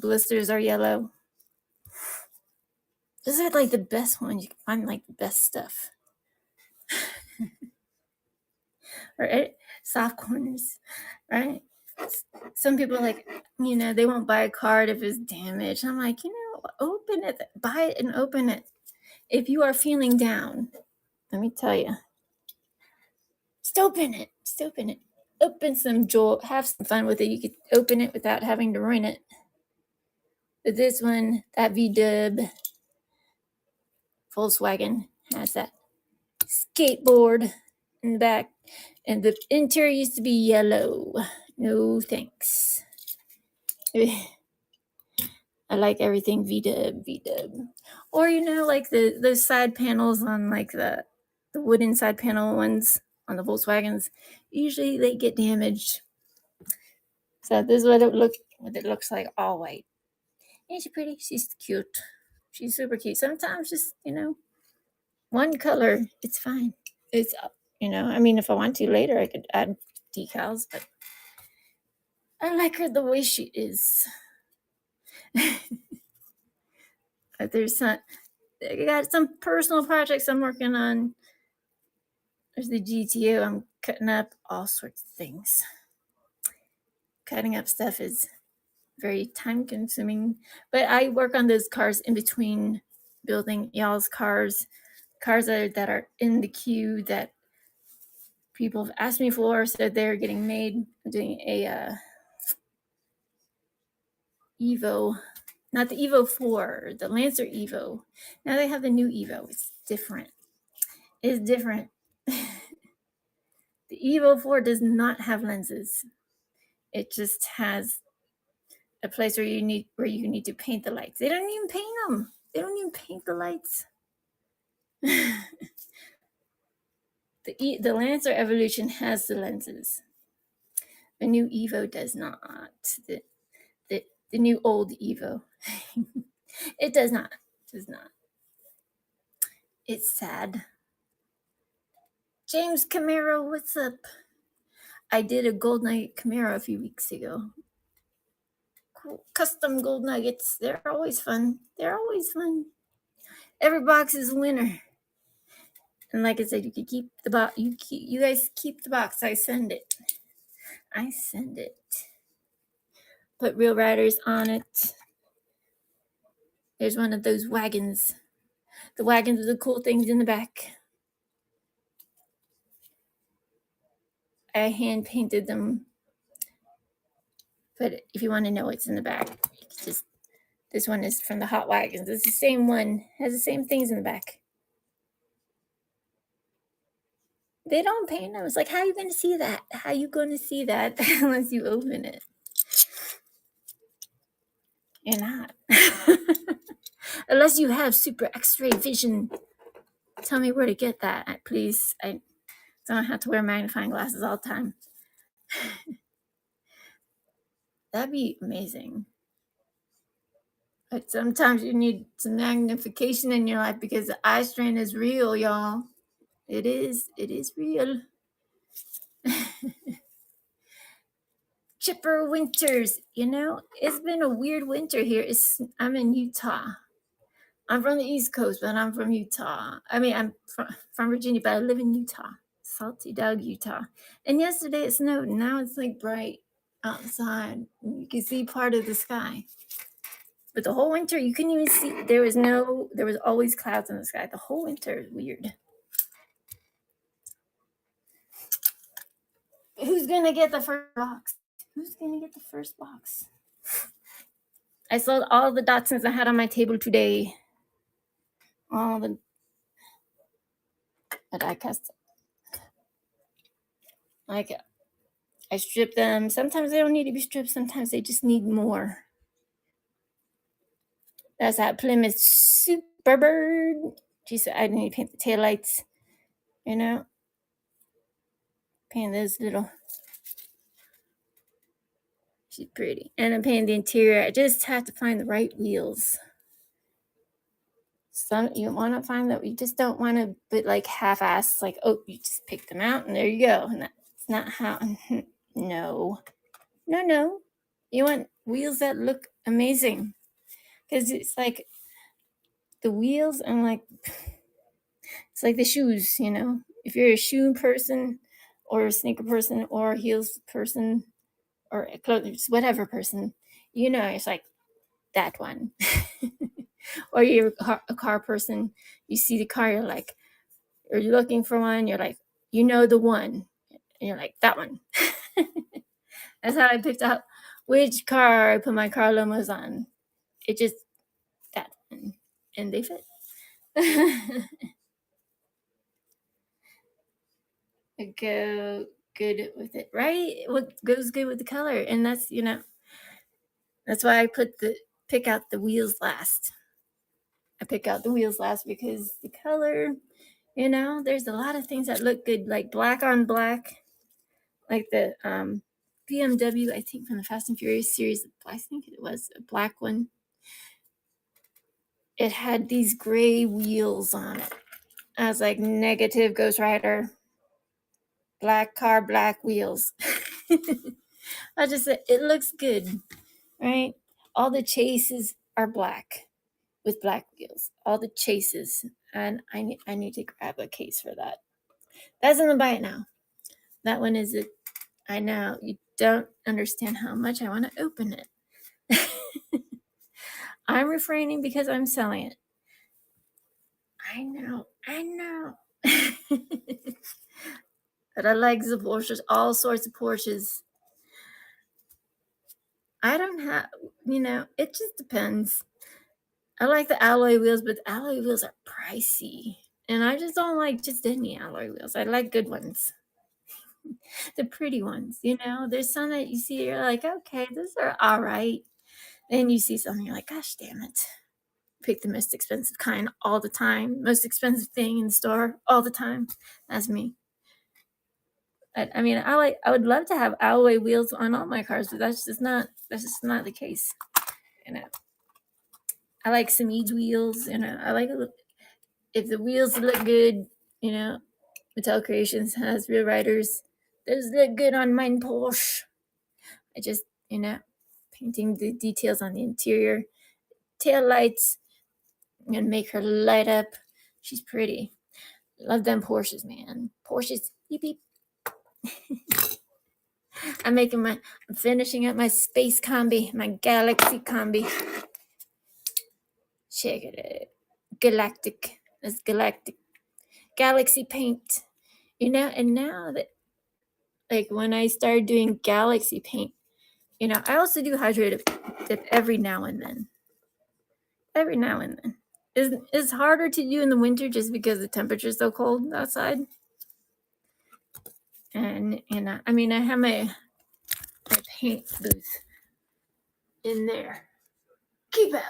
blisters are yellow. Those are like the best ones. You can find like the best stuff. Right? Soft corners, right? Some people they won't buy a card if it's damaged. I'm like, open it, buy it and open it. If you are feeling down, let me tell you, just open it. Open some joy, have some fun with it. You could open it without having to ruin it. But this one, that V-dub Volkswagen, has that skateboard in the back, and the interior used to be yellow. No thanks. I like everything V-dub. Or like those side panels on like the wooden side panel ones on the Volkswagens. Usually they get damaged. So this is what it looks like, all white. Ain't she pretty? She's cute. She's super cute. Sometimes just one color, it's fine. It's I mean, if I want to later, I could add decals, but I like her the way she is. There's I got some personal projects I'm working on. There's the GTO. I'm cutting up all sorts of things. Cutting up stuff is very time consuming, but I work on those cars in between building y'all's cars that are in the queue that people have asked me for, so they're getting made. I'm doing a Evo, not the Evo 4, the Lancer Evo. Now they have the new Evo. It's different. The Evo 4 does not have lenses. It just has a place where you need to paint the lights. They don't even paint them. They don't even paint the lights. The Lancer Evolution has the lenses. The new Evo does not. The new old Evo. It does not. It's sad. James Camaro, what's up? I did a gold nugget Camaro a few weeks ago. Cool. Custom gold nuggets. They're always fun. Every box is a winner. And like I said, you can keep the box. You guys keep the box. I send it. Put Real Riders on it. There's one of those wagons. The wagons with the cool things in the back. I hand painted them. But if you want to know what's in the back, this one is from the Hot Wagons. It's the same one. Has the same things in the back. They don't paint them. It's like, how are you going to see that? Unless you open it? You're not. Unless you have super X-ray vision. Tell me where to get that, please. I don't have to wear magnifying glasses all the time. That'd be amazing. But sometimes you need some magnification in your life because the eye strain is real, y'all. It is real. Chipper winters, it's been a weird winter here. I'm in Utah. I'm from the East Coast, but I'm from Utah. I mean, I'm from Virginia, but I live in Utah. Salty Dog, Utah. And yesterday it snowed, and now it's like bright outside. You can see part of the sky. But the whole winter, you couldn't even see. There was always clouds in the sky. The whole winter is weird. Who's going to get the first box? I sold all the Datsuns I had on my table today. All the Diecast. Like, I strip them. Sometimes they don't need to be stripped. Sometimes they just need more. That's that Plymouth Superbird. She said I need to paint the taillights. Paint those little. She's pretty. And I'm painting the interior. I just have to find the right wheels. Some you want to find that you just don't want to put like half-ass, like, oh, you just pick them out and there you go. And that's not how. No. You want wheels that look amazing. Because it's like the wheels and like, it's like the shoes, If you're a shoe person or a sneaker person or a heels person or a clothes, whatever person, it's like that one. Or you're a car person, you see the car, you're like, or you're looking for one, you're like, the one, and you're like, that one. That's how I picked out which car I put my car lomos on. it just that, and they fit. Go good with it, right? What goes good with the color, and that's that's why I pick out the wheels last. I pick out the wheels last because the color, there's a lot of things that look good, like black on black, like the BMW, I think from the Fast and Furious series. I think it was a black one. It had these gray wheels on it. I was like, negative, Ghost Rider. Black car, black wheels. I just said, it looks good, right? All the chases are black with black wheels. All the chases. And I need to grab a case for that. That's in the buy it now. That one is it. I know you don't understand how much I want to open it. I'm refraining because I'm selling it. I know. But I like the Porsches, all sorts of Porsches. I don't have, it just depends. I like the alloy wheels, but the alloy wheels are pricey. And I just don't like just any alloy wheels. I like good ones. The pretty ones, There's some that you see, you're like, okay, these are all right. Then you see something, you're like, gosh, damn it. Pick the most expensive kind all the time. Most expensive thing in the store all the time. That's me. I mean, I would love to have alloy wheels on all my cars, but that's just not the case. I like some Eads wheels. I like if the wheels look good. Mattel Creations has Real Riders. Those look good on mine Porsche. I just painting the details on the interior, tail lights. I'm gonna make her light up. She's pretty. Love them Porsches, man. Porsches, beep beep. I'm finishing up my space combi, my galaxy combi. Check it out. Galactic. That's galactic. Galaxy paint. And now that, like, when I started doing galaxy paint, I also do hydrated dip every now and then. Every now and then. It's harder to do in the winter just because the temperature is so cold outside. And I mean, I have my paint booth in there. Keep out.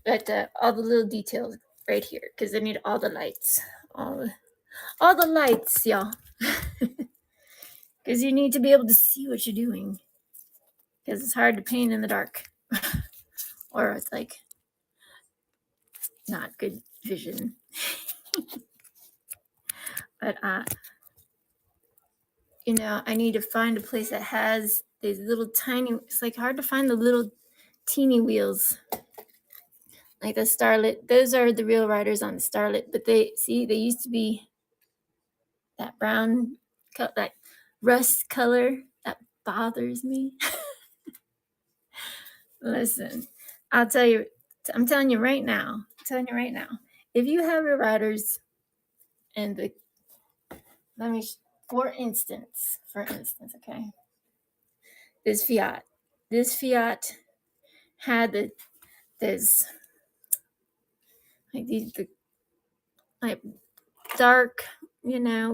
But all the little details right here, because I need all the lights. All the lights, y'all. Because you need to be able to see what you're doing. Because it's hard to paint in the dark. Or it's like not good vision. But I need to find a place that has these little tiny, it's like hard to find the little teeny wheels. Like the Starlet. Those are the Real Riders on the Starlet. But they used to be that brown, that rust color. That bothers me. Listen, I'm telling you right now. If you have Real Riders and for instance, okay, this Fiat had this like these like dark,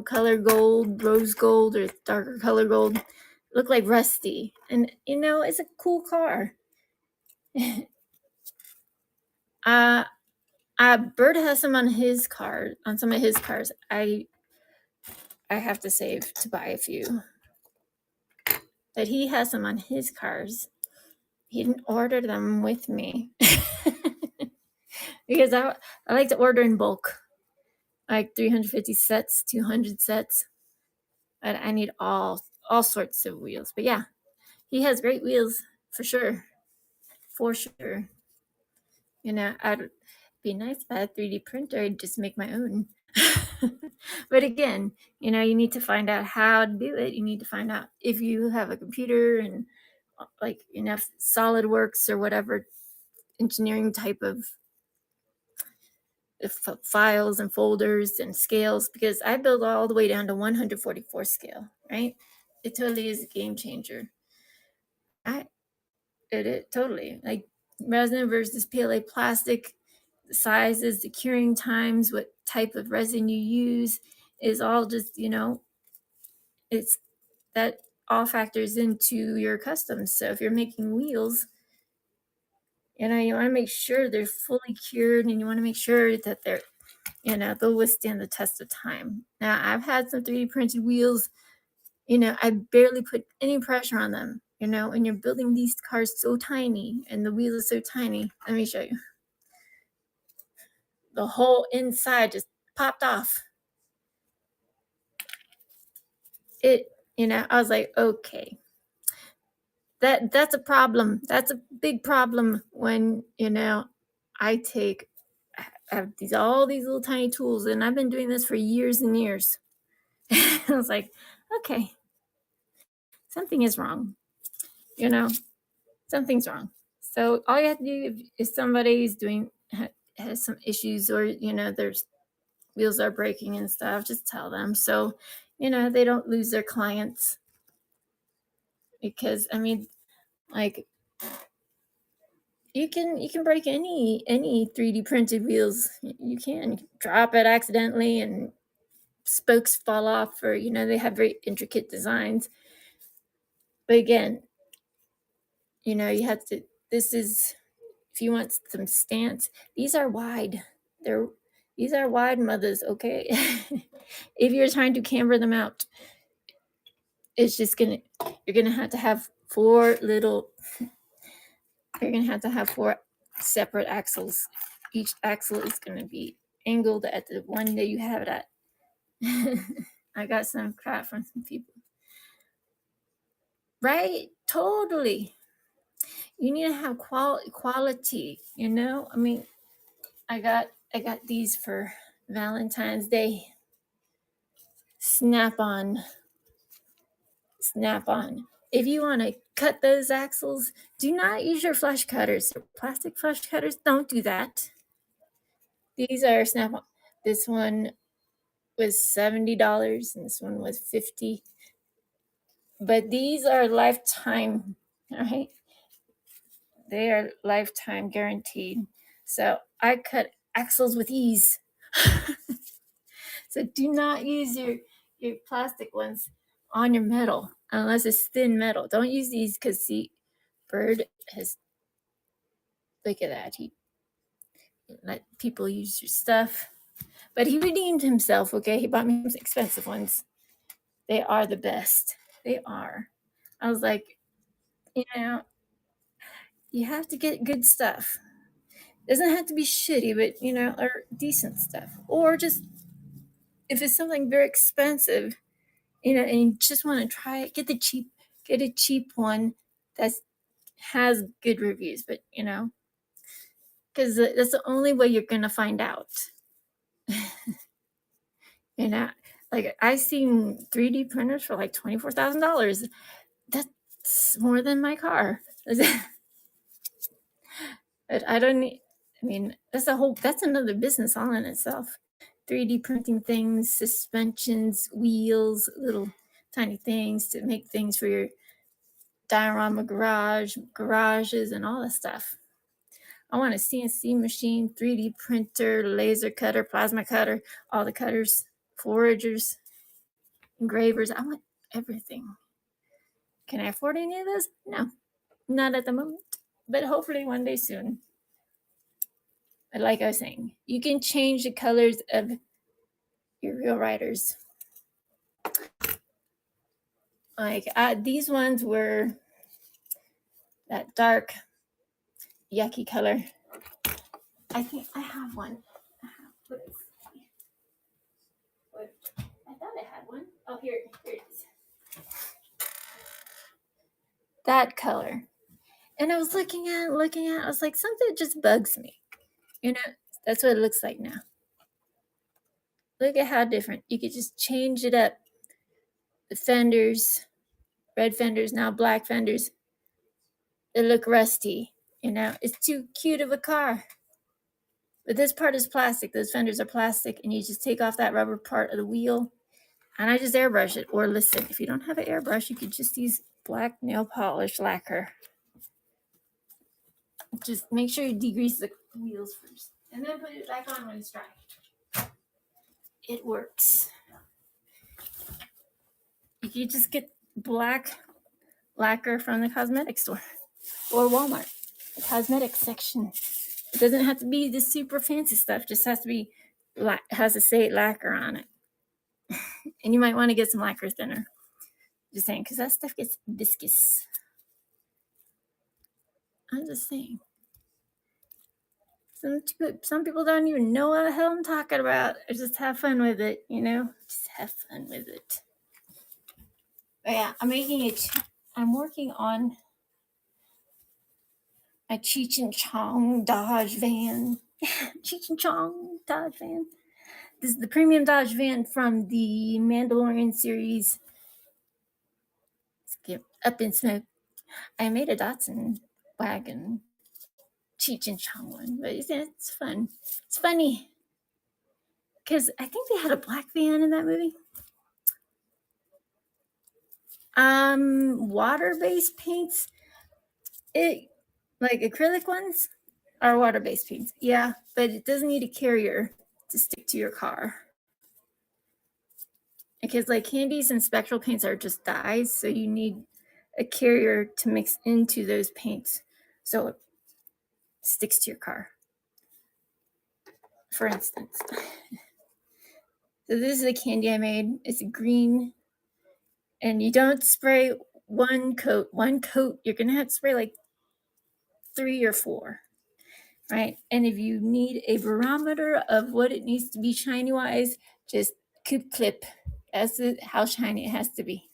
color gold, rose gold, or darker color gold, look like rusty, and it's a cool car. Bert has some on his car, on some of his cars. I have to save to buy a few. But he has some on his cars. He didn't order them with me. Because I like to order in bulk. Like 350 sets, 200 sets. But I need all sorts of wheels. But yeah, he has great wheels for sure. For sure. I'd be nice if I had a 3D printer. I'd just make my own. But again, you need to find out how to do it. You need to find out if you have a computer and like enough SolidWorks or whatever engineering type of files and folders and scales, because I build all the way down to 144 scale, right? It totally is a game changer. It totally, like, resin versus PLA plastic, the sizes, the curing times, what type of resin you use is all just, it's that all factors into your customs. So if you're making wheels, you want to make sure they're fully cured, and you want to make sure that they're, they'll withstand the test of time. Now, I've had some 3D printed wheels, I barely put any pressure on them, and you're building these cars so tiny and the wheels are so tiny. Let me show you. The whole inside just popped off. I was like, okay, that's a problem. That's a big problem when, I have all these little tiny tools, and I've been doing this for years and years. I was like, okay, something is wrong. Something's wrong. So all you have to do if somebody's has some issues, or their wheels are breaking and stuff, just tell them, so they don't lose their clients. Because like, you can break any 3D printed wheels. You can drop it accidentally and spokes fall off, or they have very intricate designs. But again, you have to, this is, if you want some stance, these are wide. These are wide mothers, okay? If you're trying to camber them out, it's just you're gonna have to have four separate axles. Each axle is gonna be angled at the one that you have it at. I got some crap from some people. Right? Totally. You need to have quality, I got these for Valentine's Day. Snap on. If you want to cut those axles, do not use your flush cutters. Your plastic flush cutters, don't do that. These are snap on. This one was $70 and this one was $50. But these are lifetime, all right? They are lifetime guaranteed. So I cut axles with ease. So do not use your plastic ones on your metal unless it's thin metal. Don't use these, because see, Bird has, look at that, he let people use your stuff. But he redeemed himself, okay? He bought me some expensive ones. They are the best. They are. I was like, you have to get good stuff. It doesn't have to be shitty, but, or decent stuff. Or just, if it's something very expensive, and you just want to try it, get a cheap one that has good reviews, but because that's the only way you're gonna find out. Like, I seen 3D printers for like $24,000. That's more than my car. But I don't need. That's another business all in itself. 3D printing things, suspensions, wheels, little tiny things to make things for your diorama garages, and all that stuff. I want a CNC machine, 3D printer, laser cutter, plasma cutter, all the cutters, foragers, engravers. I want everything. Can I afford any of this? No, not at the moment, but hopefully one day soon. But like I was saying, you can change the colors of your real riders. Like, these ones were that dark, yucky color. I think I have one. I thought I had one. Oh, here it is. That color. And I was looking at, I was like, something just bugs me. That's what it looks like now. Look at how different. You could just change it up. The fenders, red fenders, now black fenders. They look rusty. It's too cute of a car. But this part is plastic. Those fenders are plastic, and you just take off that rubber part of the wheel, and I just airbrush it. Or listen, if you don't have an airbrush, you could just use black nail polish lacquer. Just make sure you degrease the wheels first, and then put it back on when it's dry. It works. You can just get black lacquer from the cosmetic store or Walmart, the cosmetics section. It doesn't have to be the super fancy stuff. It just has to be has to say lacquer on it. And you might want to get some lacquer thinner. Just saying, because that stuff gets viscous. I'm just saying. Some people don't even know what the hell I'm talking about. I just have fun with it, you know? Just have fun with it. But yeah, I'm working on a Cheech and Chong Dodge van. Cheech and Chong Dodge van. This is the premium Dodge van from the Mandalorian series. Skip Up in Smoke. I made a Datsun wagon, Cheech and Chong one, but it's fun. It's funny because I think they had a black van in that movie. Water-based paints, like acrylic ones are water-based paints. Yeah, but it doesn't need a carrier to stick to your car. Because like candies and spectral paints are just dyes, so you need a carrier to mix into those paints so it sticks to your car. For instance. So this is the candy I made. It's green. And you don't spray one coat. You're going to have to spray like 3 or 4. Right? And if you need a barometer of what it needs to be shiny-wise, just clip as to how shiny it has to be.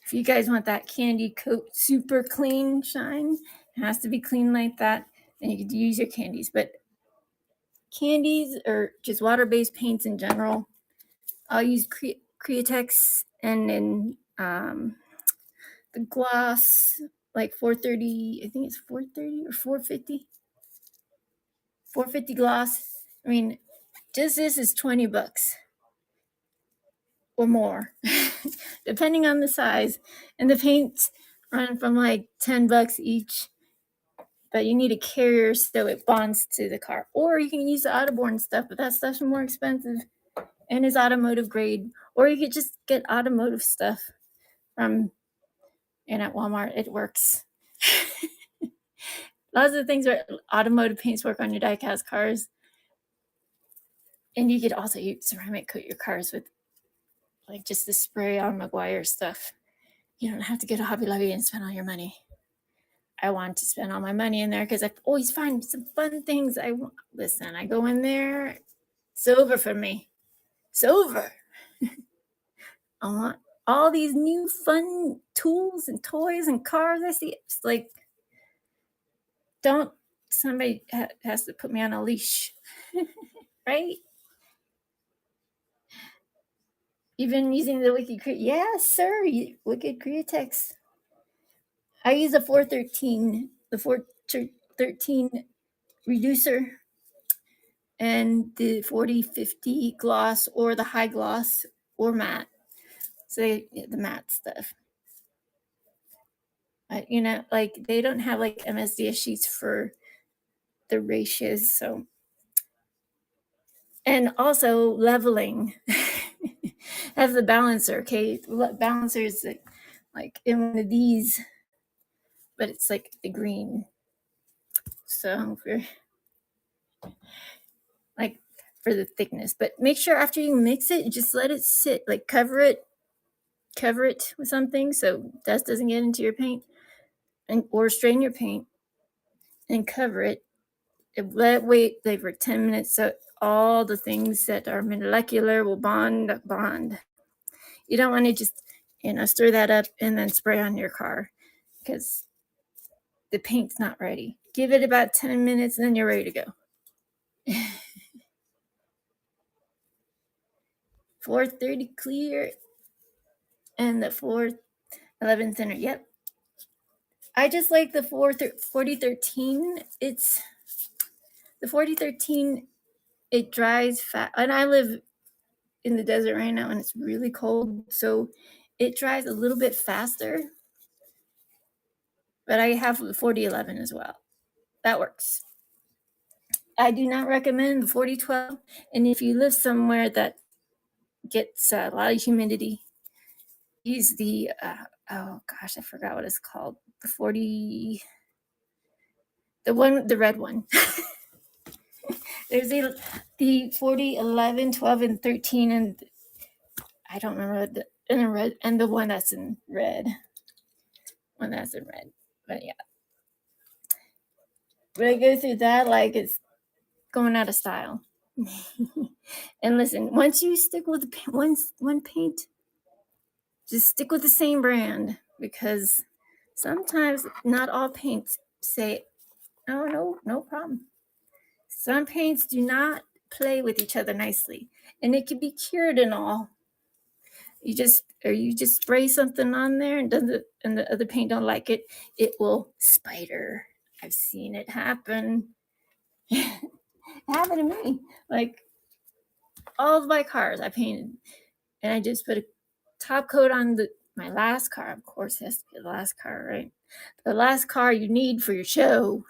If you guys want that candy coat super clean shine, it has to be clean like that, then you can use your candies. But candies or just water-based paints in general, I'll use Createx and then the gloss, like 430, I think it's 430 or 450. 450 gloss. I mean, just this is $20 or more, depending on the size. And the paints run from like $10 each. But you need a carrier so it bonds to the car. Or you can use the Autoborn stuff, but that stuff's more expensive and is automotive grade. Or you could just get automotive stuff from and at Walmart. It works. Lots of the things where automotive paints work on your diecast cars. And you could also use ceramic coat your cars with like just the spray on Maguire stuff. You don't have to go to Hobby Lobby and spend all your money. I want to spend all my money in there because I always find some fun things. I go in there, it's over for me. It's over. I want all these new fun tools and toys and cars I see. It's like, somebody has to put me on a leash, right? You've been using the Wicked yes, sir. Wicked Createx. I use a 413, the 413 reducer, and the 4050 gloss or the high gloss or matte. So the matte stuff. Like they don't have like MSDS sheets for the ratios. So, and also leveling has the balancer. Okay, balancer is like in one of these, but it's like the green. So for the thickness, but make sure after you mix it, just let it sit. Like cover it with something so dust doesn't get into your paint, or strain your paint and cover it. Let it wait like for 10 minutes so all the things that are molecular will bond. You don't want to just stir that up and then spray on your car because the paint's not ready. Give it about 10 minutes and then you're ready to go. 430 clear and the 411 thinner. Yep. I just like the 4013. It's the 4013. It dries fast, and I live in the desert right now, and it's really cold, so it dries a little bit faster. but I have the 4011 as well. That works. I do not recommend the 4012. And if you live somewhere that gets a lot of humidity, use the, oh gosh, I forgot what it's called. The red one. There's the 40, 11, 12, and 13, and I don't remember in the red, and the one that's in red. But yeah. But I go through that like it's going out of style. And listen, once you stick with one paint, just stick with the same brand, because sometimes not all paints say, oh no problem. Some paints do not play with each other nicely, and it can be cured and all. You just spray something on there, and the other paint don't like it, it will spider. I've seen it happen. It happened to me. Like, all of my cars I painted, and I just put a top coat on my last car. Of course, it has to be the last car, right? The last car you need for your show.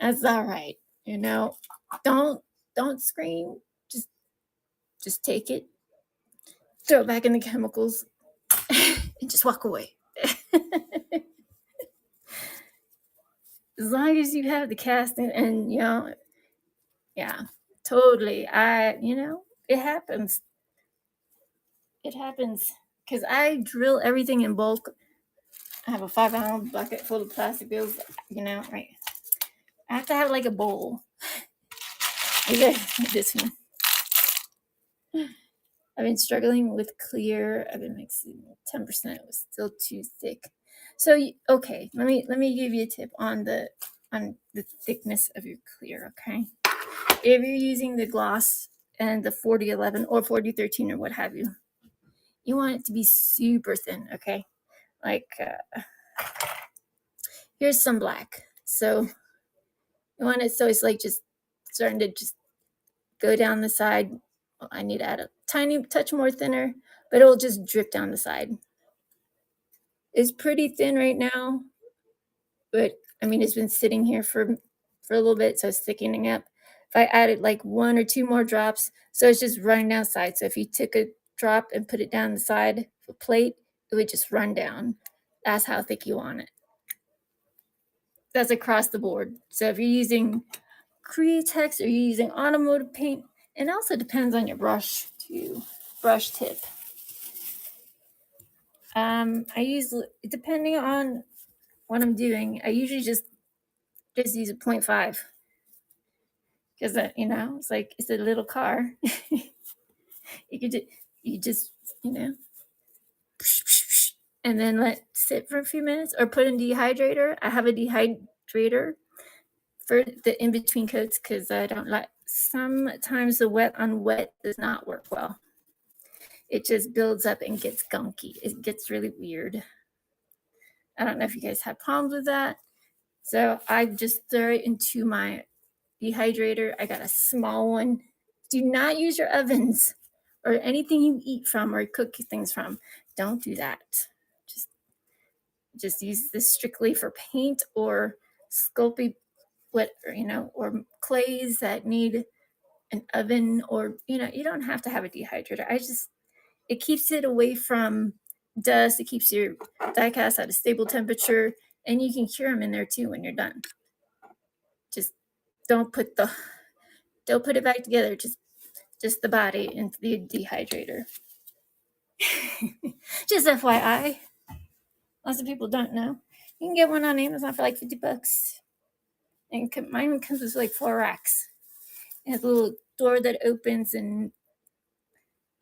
That's all right. Don't scream. Just take it, throw it back in the chemicals, and just walk away. As long as you have the casting, and yeah, totally. It happens. It happens because I drill everything in bulk. I have a 5-gallon bucket full of plastic bills. Right. I have to have like a bowl. This one. I've been struggling with clear. I've been mixing 10%. It was still too thick. So okay, let me give you a tip on the thickness of your clear. Okay, if you're using the gloss and the 4011 or 4013 or what have you, you want it to be super thin. Okay, like here's some black. So you want it so it's like just starting to just go down the side. Well, I need to add a tiny touch more thinner, but it'll just drip down the side. It's pretty thin right now, but I mean, it's been sitting here for a little bit, so it's thickening up. If I added like 1 or 2 more drops, so it's just running down the side. So if you took a drop and put it down the side of a plate, it would just run down. That's how thick you want it. That's across the board. So if you're using Createx or you're using automotive paint, it also depends on your brush too. Brush tip. I use, depending on what I'm doing, I usually just use a 0.5 because it's like it's a little car. You just and then let sit for a few minutes, or put in dehydrator. I have a dehydrator for the in between coats because I don't like, sometimes the wet on wet does not work well. It just builds up and gets gunky. It gets really weird. I don't know if you guys have problems with that. So I just throw it into my dehydrator. I got a small one. Do not use your ovens or anything you eat from or cook things from. Don't do that. Just use this strictly for paint or sculpey, or clays that need an oven, or you don't have to have a dehydrator. It keeps it away from dust. It keeps your diecast at a stable temperature, and you can cure them in there too when you're done. Just don't put it back together. Just the body into the dehydrator. Just FYI. Lots of people don't know. You can get one on Amazon for like $50. And mine comes with like 4 racks. It has a little door that opens, and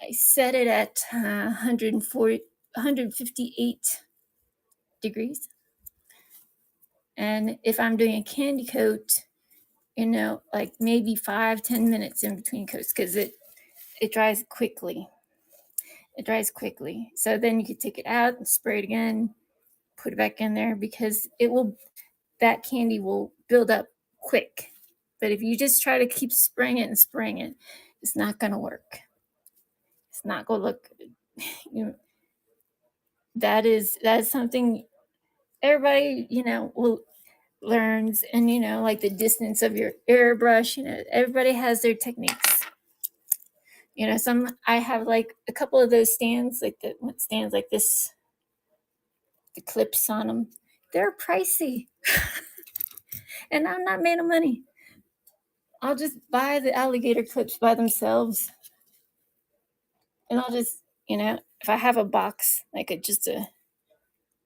I set it at 158 degrees. And if I'm doing a candy coat, like maybe 5-10 minutes in between coats, because it dries quickly. So then you could take it out and spray it again, put it back in there, because that candy will build up quick. But if you just try to keep spraying it, it's not going to work. It's not going to look good. That is something everybody, will learns, and like the distance of your airbrush, everybody has their techniques. Some I have like a couple of those stands, like the stands like this, the clips on them. They're pricey, and I'm not made of money. I'll just buy the alligator clips by themselves, and I'll just, if I have a box, like just a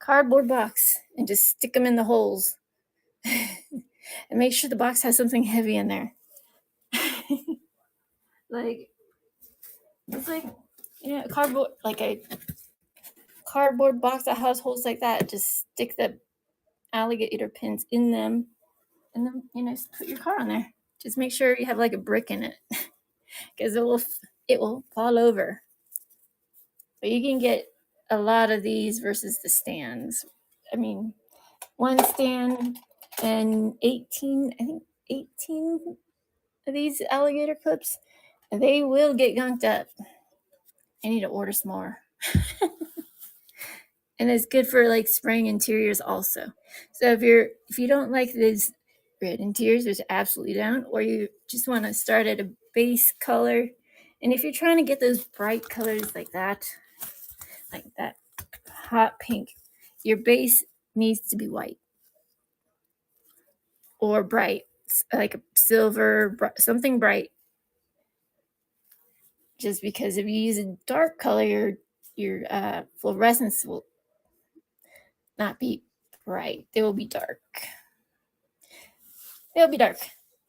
cardboard box, and just stick them in the holes, and make sure the box has something heavy in there. Like it's like cardboard, like a cardboard box that has holes like that. Just stick the alligator pins in them, and then put your car on there. Just make sure you have like a brick in it, because it will fall over. But you can get a lot of these versus the stands. I mean, one stand and 18 of these alligator clips, and they will get gunked up. I need to order some more. And it's good for like spraying interiors also. So if you don't like these red interiors, which absolutely don't, or you just want to start at a base color, and if you're trying to get those bright colors like that hot pink, your base needs to be white or bright, like a silver, something bright. Just because if you use a dark color, your fluorescence will not be bright. They will be dark. They'll be dark.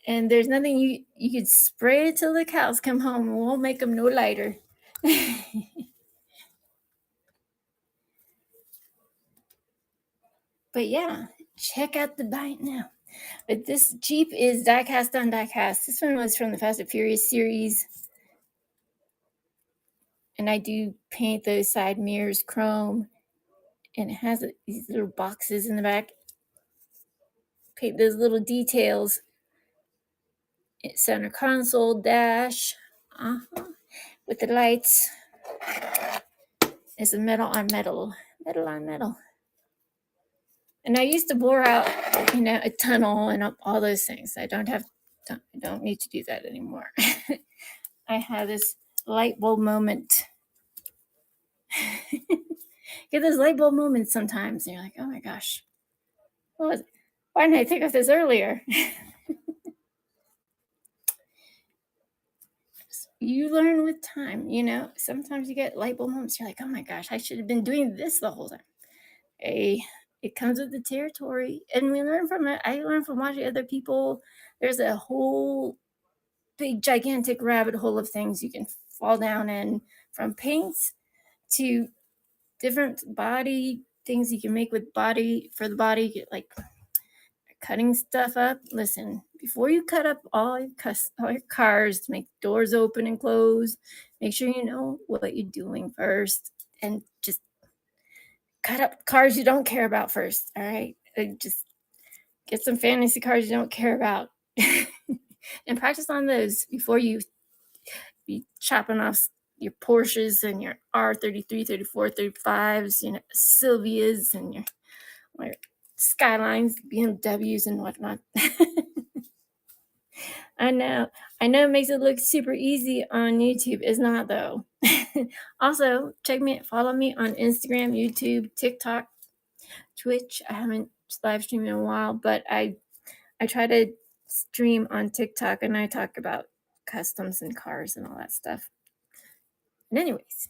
And there's nothing you could spray it till the cows come home, and won't make them no lighter. But yeah, check out the bite now. But this Jeep is diecast on diecast. This one was from the Fast and Furious series. And I do paint those side mirrors chrome. And it has these little boxes in the back. Paint those little details. Center console, dash. With the lights. It's a metal on metal. Metal on metal. And I used to bore out, a tunnel and all those things. I don't need to do that anymore. I have this light bulb moment. Get those light bulb moments sometimes, and you're like, oh my gosh, why didn't I think of this earlier? You learn with time, Sometimes you get light bulb moments. You're like, oh my gosh, I should have been doing this the whole time. It comes with the territory, and we learn from it. I learn from watching other people. There's a whole big gigantic rabbit hole of things you can fall down in, from paints to different body things you can make with body for the body, like cutting stuff up. Listen, before you cut up all your cars to make doors open and close, make sure you know what you're doing first, and just cut up cars you don't care about first. All right, just get some fantasy cars you don't care about and practice on those before you be chopping off your Porsches and your R33, 34, 35s, Sylvias, and your Skylines, BMWs, and whatnot. I know it makes it look super easy on YouTube. It's not, though. Also, follow me on Instagram, YouTube, TikTok, Twitch. I haven't live streamed in a while, but I try to stream on TikTok, and I talk about customs and cars and all that stuff. And anyways,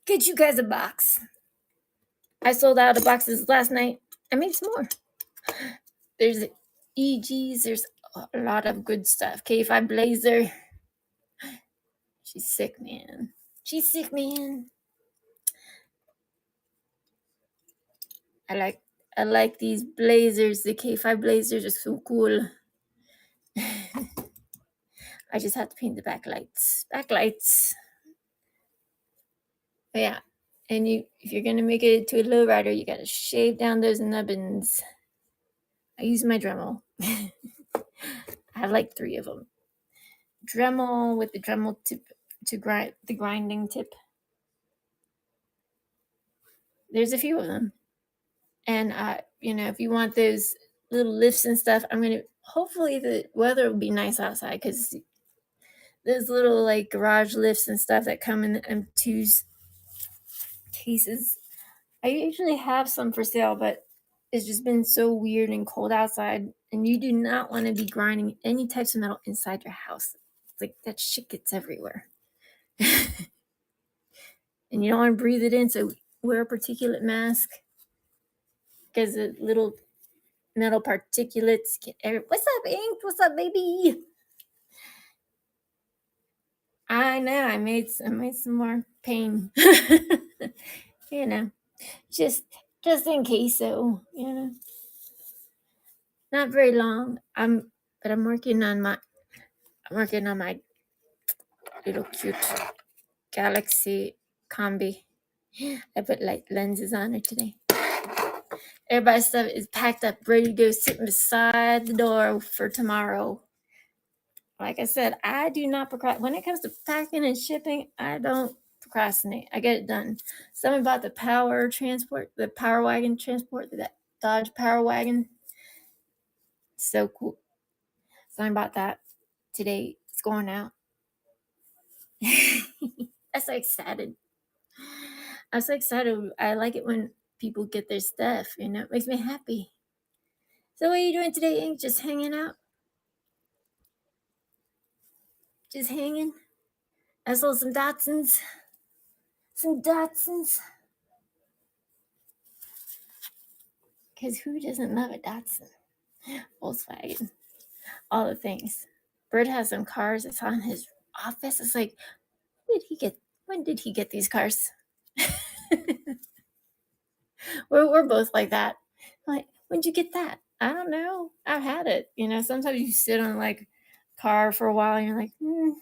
get you guys a box. I sold out of boxes last night. I made some more. There's EGs. There's a lot of good stuff. K5 Blazer. She's sick, man. I like these blazers. The K5 Blazers are so cool. I just have to paint the backlights. But yeah, and if you're gonna make it to a lowrider, you gotta shave down those nubbins. I use my Dremel. I have like 3 of them. Dremel with the Dremel tip to grind the grinding tip. There's a few of them. And if you want those little lifts and stuff, hopefully the weather will be nice outside, because those little like garage lifts and stuff that come in M2's cases, I usually have some for sale, but it's just been so weird and cold outside, and you do not want to be grinding any types of metal inside your house. It's like that shit gets everywhere. And you don't want to breathe it in, so wear a particulate mask, because the little metal particulates get everywhere. What's up, Ink? What's up, baby? I know, I made some more pain. Just in case, so not very long. I'm working on my little cute Galaxy Combi. I put like lenses on it today. Everybody's stuff is packed up, ready to go, sitting beside the door for tomorrow. Like I said, I do not procrastinate. When it comes to packing and shipping, I don't procrastinate. I get it done. Something about the power wagon transport, that Dodge Power Wagon. So cool. Something about that. Today it's going out. I'm so excited. I like it when people get their stuff, it makes me happy. So what are you doing today, Ink? Just hanging out? Just hanging? I sold some Datsuns. Because who doesn't love a Datsun? Volkswagen. All the things. Bird has some cars. It's on his office. It's like, when did he get these cars? we're both like that. Like, when'd you get that? I don't know. I've had it. Sometimes you sit on like car for a while and you're like, I'm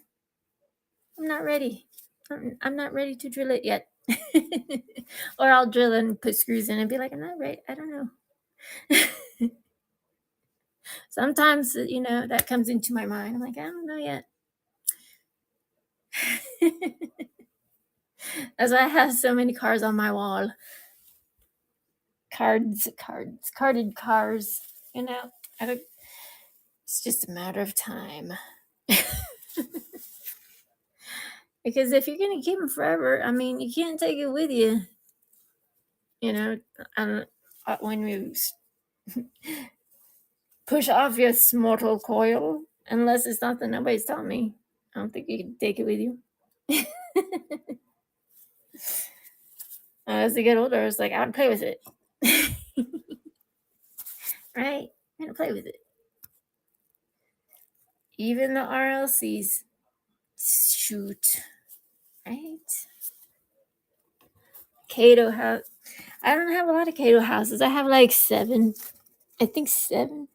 not ready. I'm not ready to drill it yet. Or I'll drill and put screws in and be like, I'm not ready. I don't know. Sometimes, that comes into my mind. I'm like, I don't know yet. That's why I have so many cars on my wall. Carded cars. It's just a matter of time. Because if you're going to keep them forever, you can't take it with you. When you push off your mortal coil, unless it's something nobody's telling me, I don't think you can take it with you. As I get older, I was like, I want to play with it. Right? I'm going to play with it. Even the RLCs. Shoot. Right? Kato house. I don't have a lot of Kato houses. I have like 7. I think 7.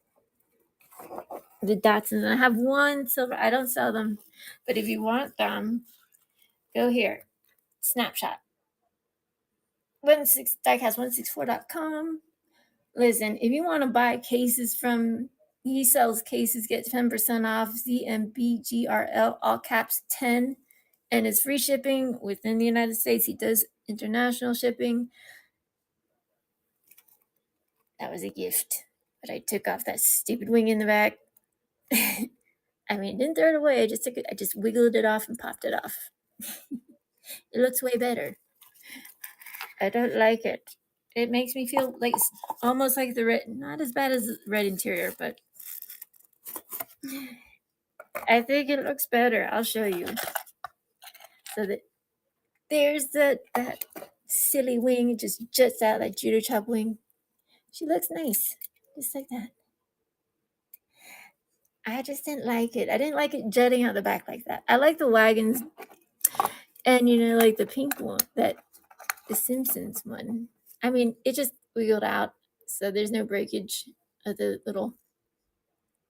The Datsuns. I have 1 silver. I don't sell them. But if you want them, go here. Snapshot. Diecast164.com. Listen, if you want to buy cases from, he sells cases, get 10% off, ZMBGRL, all caps 10, and it's free shipping within the United States. He does international shipping. That was a gift, but I took off that stupid wing in the back. Didn't throw it away. I just wiggled it off and popped it off. It looks way better. I don't like it. It makes me feel like almost like the red, not as bad as the red interior, but I think it looks better. I'll show you. So that there's that silly wing. It just juts out like judo chop wing. She looks nice, just like that. I just didn't like it. I didn't like it jutting out the back like that. I like the wagons, and like the pink one, the Simpsons one. It just wiggled out, so there's no breakage of the little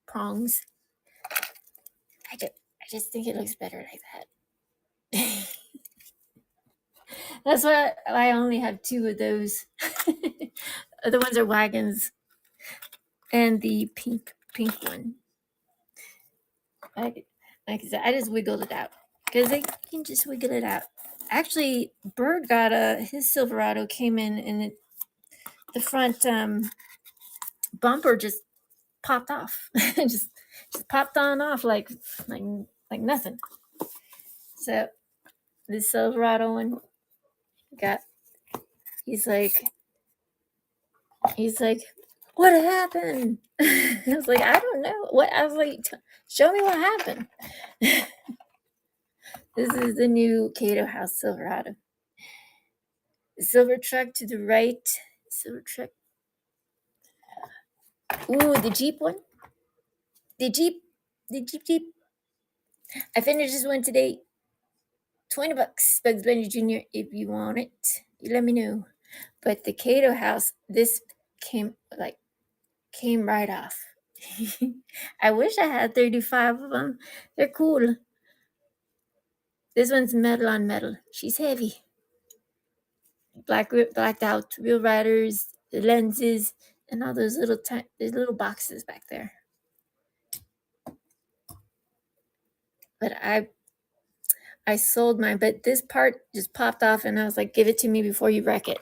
prongs. I just think it looks better like that. That's why I only have 2 of those. The other ones are wagons, and the pink one. Like I said, I just wiggled it out because I can just wiggle it out. Actually, Bird got his Silverado came in, and the front bumper just popped off. just popped on off like nothing. So this Silverado one got, he's like, what happened? I was like, I don't know. What? I was like, show me what happened. This is the new Cato House Silverado. The silver truck to the right. Silver truck. Ooh, the Jeep one. The Jeep. I finished this one today. $20, Bugs Bunny Jr. If you want it, you let me know. But the Cato House, this came right off. I wish I had 35 of them. They're cool. This one's metal on metal. She's heavy. Blacked out wheel riders, the lenses, and all those little boxes back there. But I sold mine, but this part just popped off, and I was like, give it to me before you wreck it.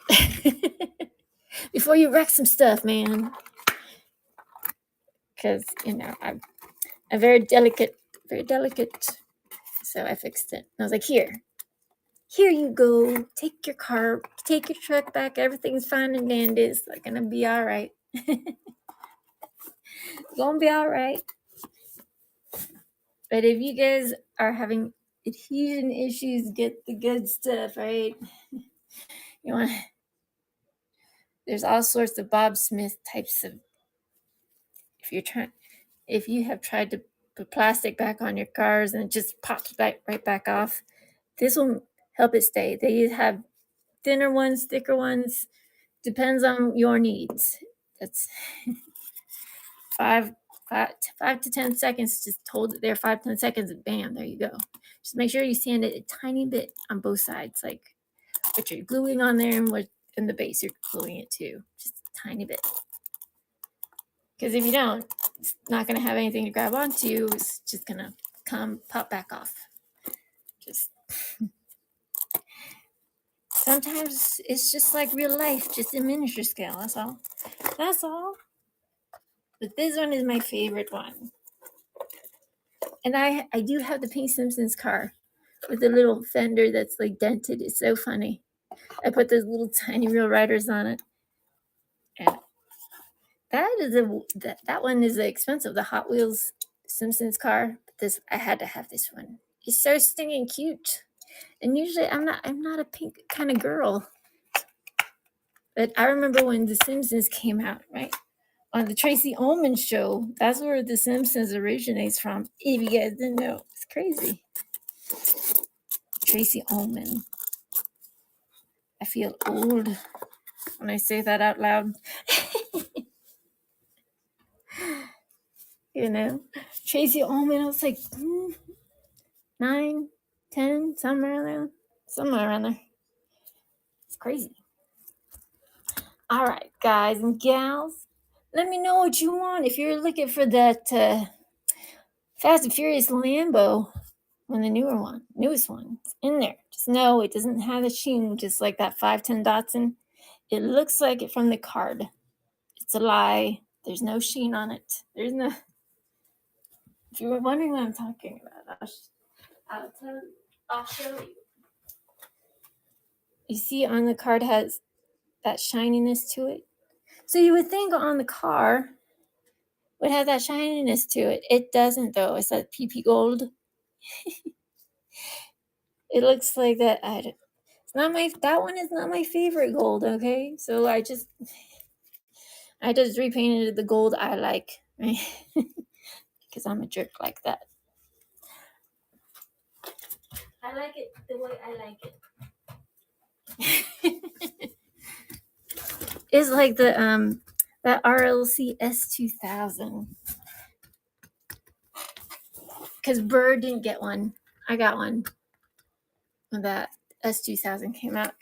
Before you wreck some stuff, man. Because, I'm very delicate. So I fixed it. I was like, here you go. Take your car, take your truck back. Everything's fine and dandy. It's like gonna be all right. Gonna be all right. But if you guys are having adhesion issues, get the good stuff, right? You want. There's all sorts of Bob Smith types of. If you have tried to put plastic back on your cars and it just pops right back off, this will help it stay. They have thinner ones, thicker ones. Depends on your needs. That's 5 to 10 seconds. Just hold it there 5 to 10 seconds and bam, there you go. Just make sure you sand it a tiny bit on both sides, like what you're gluing on there and what in the base you're gluing it to. Just a tiny bit. Because if you don't, it's not going to have anything to grab onto. It's just going to pop back off. Just sometimes it's just like real life, just in miniature scale. That's all. But this one is my favorite one. And I do have the Pink Simpsons car with the little fender that's like dented. It's so funny. I put those little tiny Real Riders on it. And that one is expensive. The Hot Wheels Simpsons car. But I had to have this one. It's so stinging cute. And usually I'm not a pink kind of girl. But I remember when The Simpsons came out, right? On the Tracy Ullman show. That's where The Simpsons originates from. If you guys didn't know. It's crazy. Tracy Ullman. I feel old when I say that out loud. Tracy Ullman, I was like 9, 10, somewhere around there. It's crazy. All right, guys and gals, let me know what you want. If you're looking for that Fast and Furious Lambo, when the newest one, is in there. Just know it doesn't have a sheen, just like that 510 Datsun. It looks like it from the card. It's a lie. There's no sheen on it. There's no. If you were wondering what I'm talking about, I'll show you. You see on the card has that shininess to it. So you would think on the car would have that shininess to it. It doesn't though. It's that PP gold. It looks like that. That one is not my favorite gold, okay? So I just repainted the gold I like, right? Because I'm a jerk like that. I like it the way I like it. It's like the that RLC S2000. Because Bird didn't get one. I got one when that S2000 came out.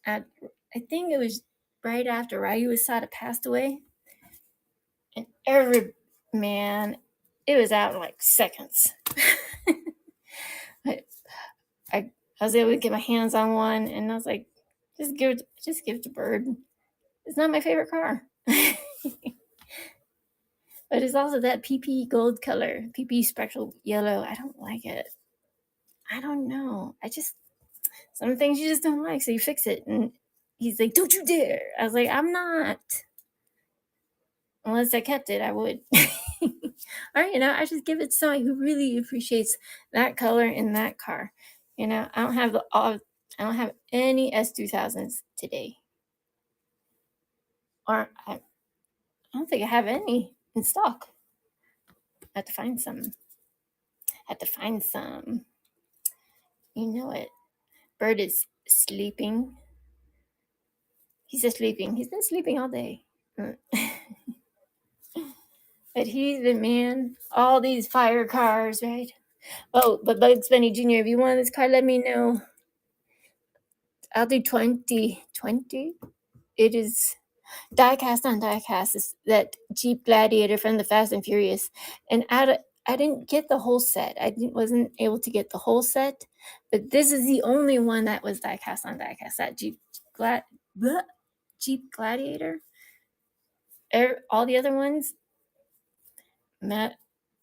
I think it was right after Ryu Asada passed away. And it was out in like seconds. I was able to get my hands on one, and I was like, just give it to Bird. It's not my favorite car. But it's also that PP gold color, PP spectral yellow. I don't like it. I don't know. Some things you just don't like, so you fix it. And he's like, don't you dare. I was like, I'm not. Unless I kept it, I would. Or, I just give it to somebody who really appreciates that color in that car. I don't have any S2000s today. Or I don't think I have any in stock. I have to find some. You know it. Bird is sleeping. He's just sleeping. He's been sleeping all day. But he's the man. All these fire cars, right? Oh, but Bugs Bunny Jr., if you want this car, let me know. I'll do 2020. It is diecast on diecast. It's that Jeep Gladiator from the Fast and Furious. And I didn't get the whole set. Wasn't able to get the whole set. But this is the only one that was diecast on diecast. That Jeep Gladiator. All the other ones,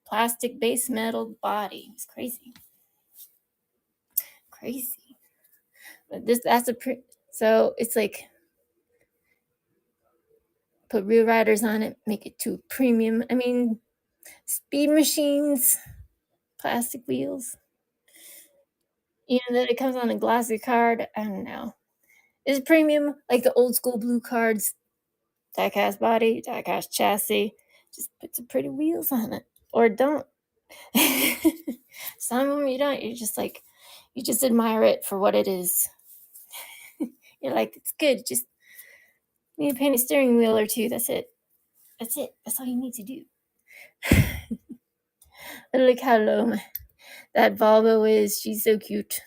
plastic base metal body. It's crazy. But so it's like put real riders on it, make it to premium. I mean, speed machines, plastic wheels. That it comes on a glossy card. I don't know. It's premium, like the old school blue cards. Diecast body, diecast chassis. Just put some pretty wheels on it, or don't. Some of them you don't. You're just like, you just admire it for what it is. You're like, it's good. Just need to paint a steering wheel or two. That's it. That's all you need to do. Look how low that Volvo is. She's so cute.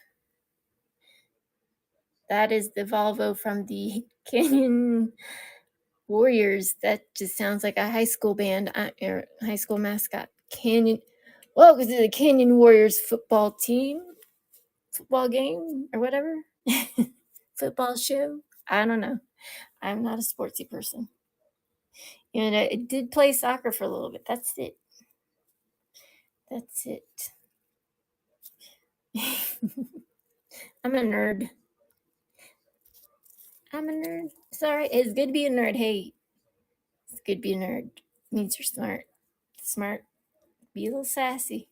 That is the Volvo from the Canyon Warriors. That just sounds like a high school band or high school mascot. Canyon. Welcome to the Canyon Warriors football team, football game, or whatever. Football show. I don't know. I'm not a sportsy person. I did play soccer for a little bit. That's it. I'm a nerd. It's all right. It's good to be a nerd. Hey, it's good to be a nerd. Means you're smart. Smart. Be a little sassy.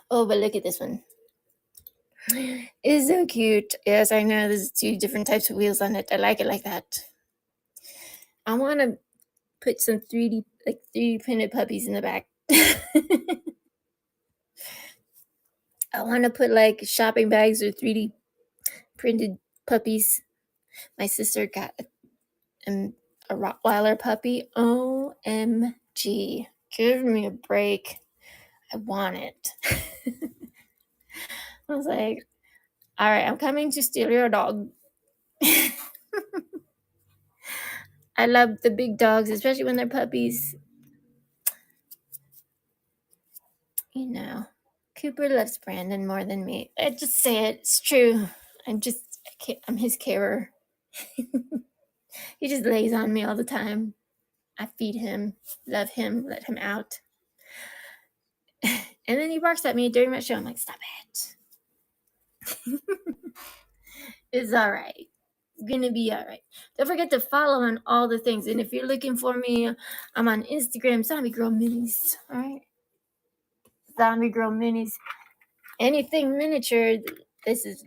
Oh, but look at this one. It's so cute. Yes, I know there's 2 different types of wheels on it. I like it like that. I want to put some 3D printed puppies in the back. I want to put like shopping bags or 3D printed puppies. My sister got a Rottweiler puppy. OMG. Give me a break. I want it. I was like, all right, I'm coming to steal your dog. I love the big dogs, especially when they're puppies. Cooper loves Brandon more than me. I just say it. It's true. I'm his carer. He just lays on me all the time. I feed him, love him, let him out. And then he barks at me during my show. I'm like, stop it. It's all right. Gonna be all right. Don't forget to follow on all the things. And if you're looking for me, I'm on Instagram, Zombie Girl Minis. All right. Zombie Girl Minis. Anything miniature. This was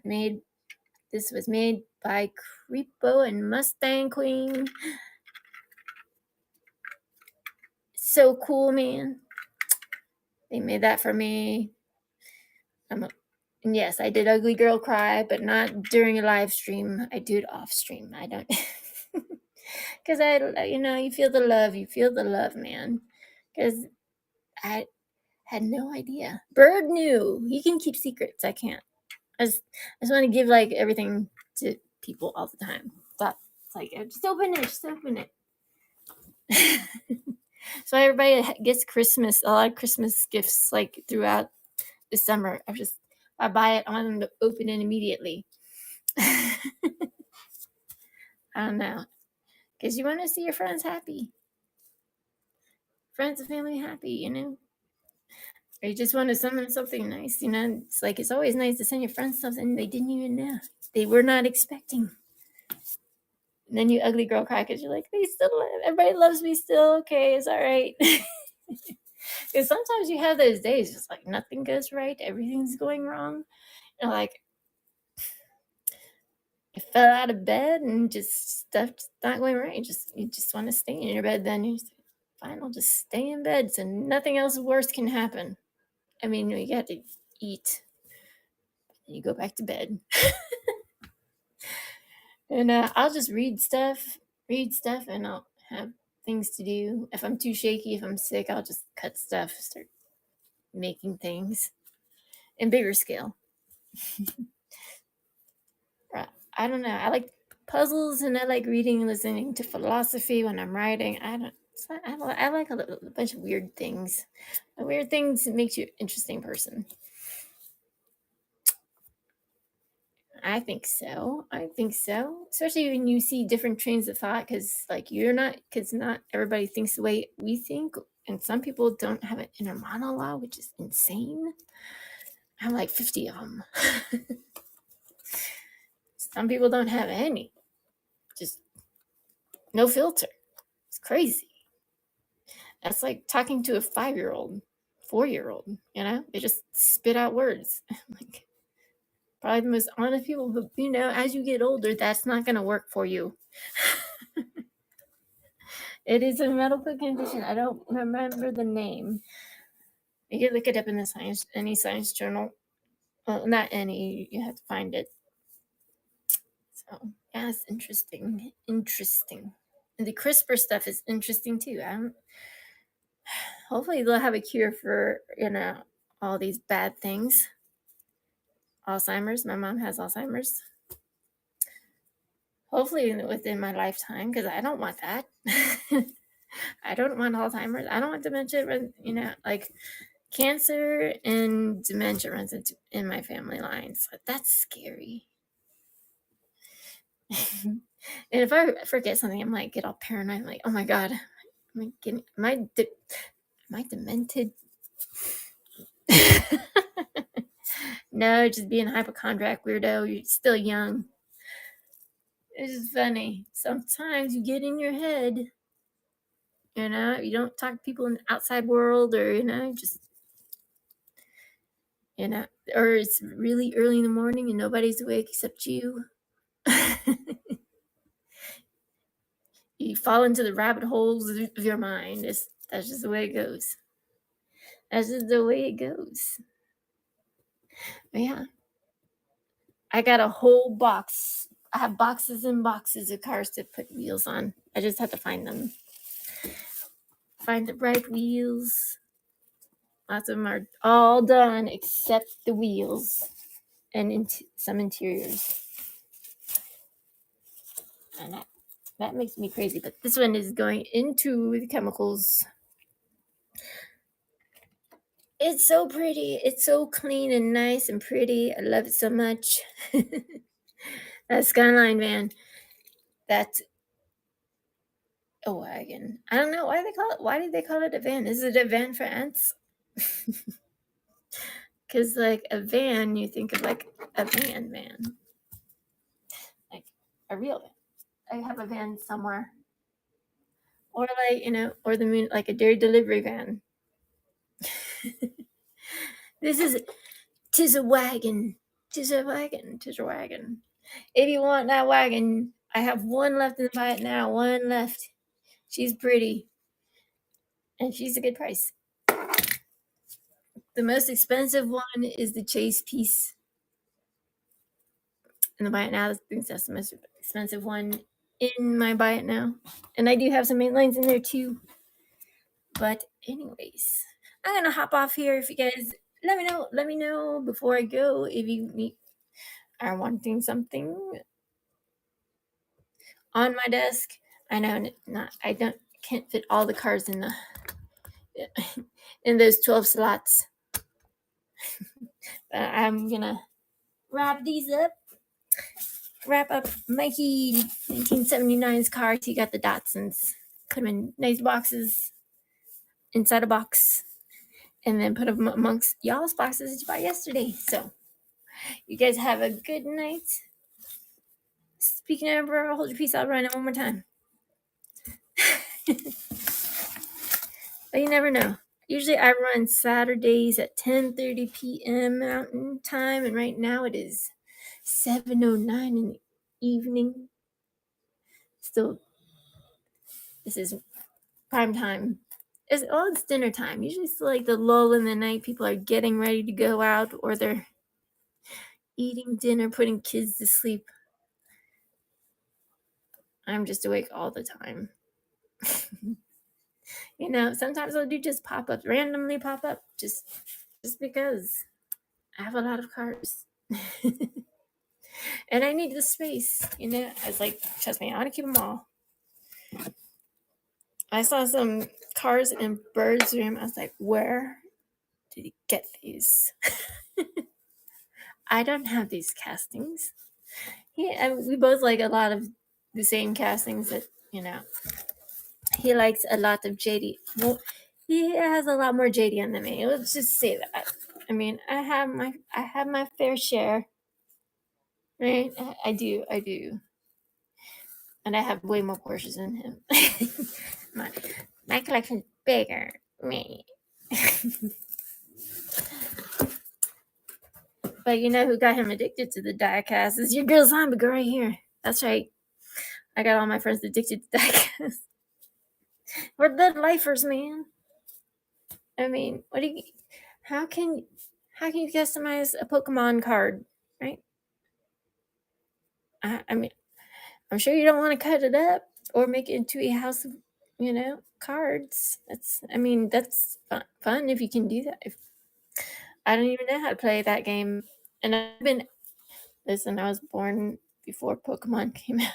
made by Creepo and Mustang Queen. So cool, man. They made that for me. And yes, I did Ugly Girl Cry, but not during a live stream. I do it off stream. I don't. Because you feel the love, man. Because I had no idea. Bird knew. He can keep secrets. I can't. I just want to give like everything to people all the time. But it's like, just open it. So everybody gets a lot of Christmas gifts like throughout the summer. I buy it, I want them to open it immediately. I don't know. Because you want to see your friends happy. Friends and family happy, you know? Or you just want to send them something nice, you know? It's like, it's always nice to send your friends something they didn't even know. They were not expecting. And then you ugly girl cry because you're like, they still live. Everybody loves me still. Okay, it's all right. Because sometimes you have those days, it's like nothing goes right. Everything's going wrong. And like, you fell out of bed and just stuff's not going right. You just want to stay in your bed. Then you say, fine, I'll just stay in bed so nothing else worse can happen. I mean, you got to eat. You go back to bed. And I'll just read stuff, and I'll have things to do. If I'm too shaky, if I'm sick, I'll just cut stuff, start making things in bigger scale. I don't know. I like puzzles, and I like reading and listening to philosophy when I'm writing. I like a bunch of weird things. Weird things makes you an interesting person. I think so. Especially when you see different trains of thought, because not everybody thinks the way we think, and some people don't have an inner monologue, which is insane. I have like 50 of them. Some people don't have any. Just no filter. It's crazy. That's like talking to a 5-year-old, 4-year-old, you know? They just spit out words. Like, probably the most honest people, but you know, as you get older, that's not going to work for you. It is a medical condition. I don't remember the name. You can look it up in any science journal. Well, not any, you have to find it. So, yeah, it's interesting. And the CRISPR stuff is interesting too. Hopefully they'll have a cure for, you know, all these bad things. Alzheimer's. My mom has Alzheimer's. Hopefully within my lifetime, because I don't want that. I don't want Alzheimer's. I don't want dementia. You know, like cancer and dementia runs in my family lines. That's scary. And if I forget something, I might get all paranoid. I'm like, oh my god, am I demented? No, just being a hypochondriac weirdo. You're still young. It's just funny. Sometimes you get in your head. You know, you don't talk to people in the outside world, or you know, just you know, or it's really early in the morning and nobody's awake except you. You fall into the rabbit holes of your mind. That's just the way it goes. That's just the way it goes. But yeah, I got a whole box. I have boxes and boxes of cars to put wheels on. I just have to find them. Find the right wheels. Lots of them are all done except the wheels and some interiors. And that makes me crazy. But this one is going into the chemicals. It's so pretty. It's so clean and nice and pretty. I love it so much. That Skyline van. That's a wagon. I don't know why they call it. Why did they call it a van? Is it a van for ants? Because like a van, you think of like a van, like a real van. I have a van somewhere, or like you know, or the moon, like a dairy delivery van. Tis a wagon. Tis a wagon. Tis a wagon. If you want that wagon, I have one left in the buy it now. One left. She's pretty. And she's a good price. The most expensive one is the Chase piece. In the buy it now, I think that's the most expensive one in my buy it now. And I do have some main lines in there too. But anyways, I'm gonna hop off here. If you guys let me know before I go if you are wanting something on my desk. I know can't fit all the cards in the in those 12 slots. But I'm gonna wrap these up. wrap up Mikey 1979's car. He got the Datsuns. Put them in nice boxes inside a box, and then put them amongst y'all's boxes that you bought yesterday. So you guys have a good night. Speaking of, hold your peace. I'll run it one more time. But you never know. Usually I run Saturdays at 10:30 p.m. Mountain Time, and right now it is 7:09 in the evening. Still, this is prime time. It's dinner time. Usually it's like the lull in the night. People are getting ready to go out, or they're eating dinner, putting kids to sleep. I'm just awake all the time. Sometimes I'll do just pop-ups, randomly pop up, just because I have a lot of cars. And I need the space, I was like, trust me, I want to keep them all. I saw some cars in Bird's room. I was like, where did he get these? I don't have these castings. We both like a lot of the same castings that, he likes a lot of JD. Well, he has a lot more JD than me. Let's just say that. I mean, I have my fair share, right? I do, and I have way more Porsches than him. my collection's bigger, me. But you know who got him addicted to the Diecast is your girl Zombie Girl right here. That's right. I got all my friends addicted to Diecast. We're the lifers, man. I mean, how can you customize a Pokemon card, right? I mean, I'm sure you don't want to cut it up or make it into a house of, cards. That's fun if you can do that. I don't even know how to play that game, and I was born before Pokemon came out.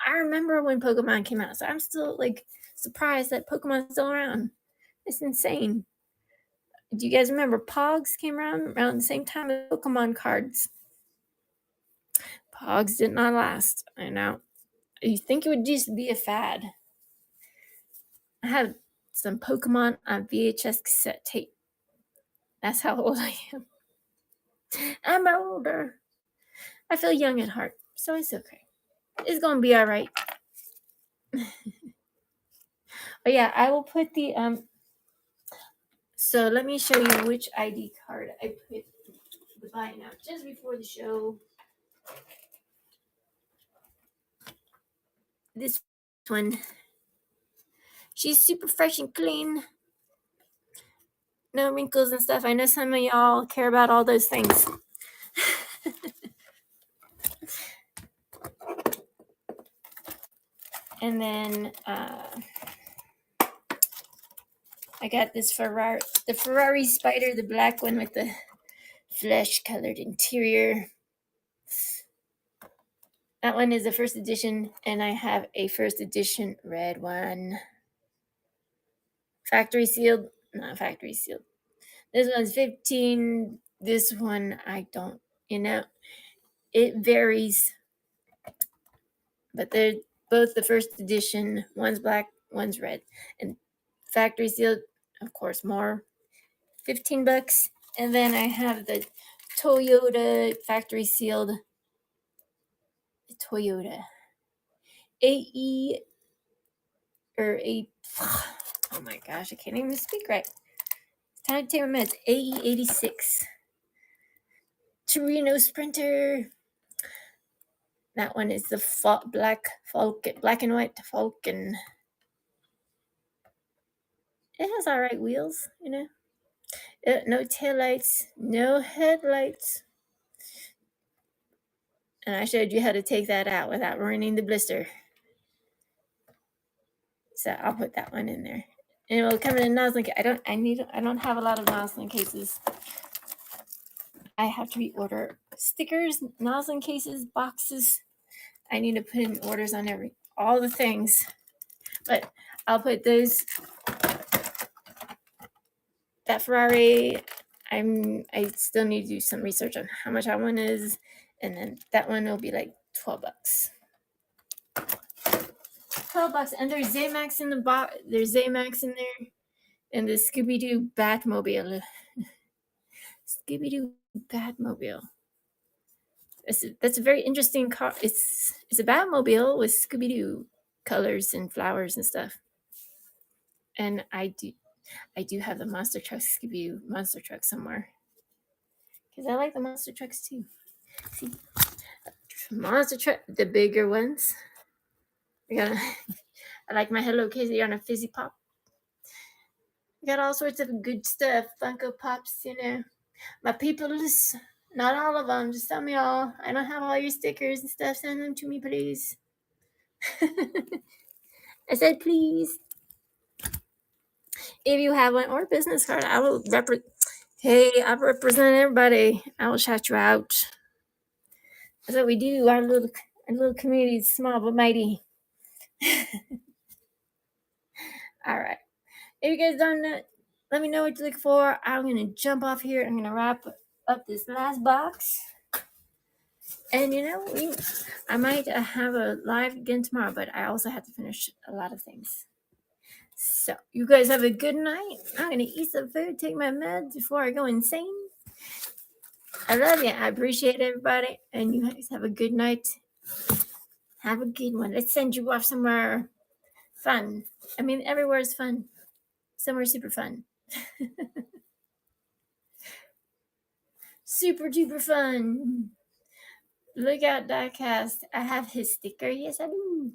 I remember when Pokemon came out, so I'm still surprised that Pokemon's still around. It's insane. Do you guys remember Pogs came around the same time as Pokemon cards? Pogs did not last. I know. You think it would just be a fad? I had some Pokemon on VHS cassette tape. That's how old I am. I'm older. I feel young at heart, so it's okay. It's gonna be all right. But yeah, I will put the So let me show you which ID card I put the button out just before the show. This one, she's super fresh and clean. No wrinkles and stuff. I know some of y'all care about all those things. And then I got this the Ferrari Spider, the black one with the flesh-colored interior. That one is a first edition, and I have a first edition red one. Factory sealed. Not factory sealed. This one's 15. This one, I don't, it varies. But they're both the first edition. One's black, one's red. And factory sealed, of course, more. $15. And then I have the Toyota factory sealed. Toyota. Oh my gosh, I can't even speak right. It's time to take my meds. AE86. Torino Sprinter. That one is the black and white Falcon. It has all right wheels, no taillights, no headlights. And I showed you how to take that out without ruining the blister. So I'll put that one in there. And it will come in a nozzling case. I don't have a lot of nozzling cases. I have to reorder stickers, nozzling cases, boxes. I need to put in orders on all the things. But I'll put those. That Ferrari, I still need to do some research on how much that one is. And then that one will be like $12. $12, and there's Zamax in the box. There's Zamax in there, and the Scooby-Doo Batmobile. Scooby-Doo Batmobile. That's a very interesting car. It's a Batmobile with Scooby-Doo colors and flowers and stuff. And I do have the monster truck, Scooby-Doo monster truck somewhere, because I like the monster trucks too. See, monster truck, the bigger ones. I like my Hello Kitty on a fizzy pop. I got all sorts of good stuff, Funko Pops, My people, not all of them, just some of y'all. I don't have all your stickers and stuff. Send them to me, please. I said please. If you have one or business card, I will I represent everybody. I will shout you out. That's what we do. Our little community is small but mighty. All right. If you guys don't know, let me know what you look for. I'm gonna jump off here. I'm gonna wrap up this last box. And I might have a live again tomorrow, but I also have to finish a lot of things. So you guys have a good night. I'm gonna eat some food, take my meds before I go insane. I love you. I appreciate everybody, and you guys have a good night. Have a good one. Let's send you off somewhere fun. I mean, everywhere is fun. Somewhere super fun. Super duper fun. Look out, Diecast. I have his sticker. Yes, I do.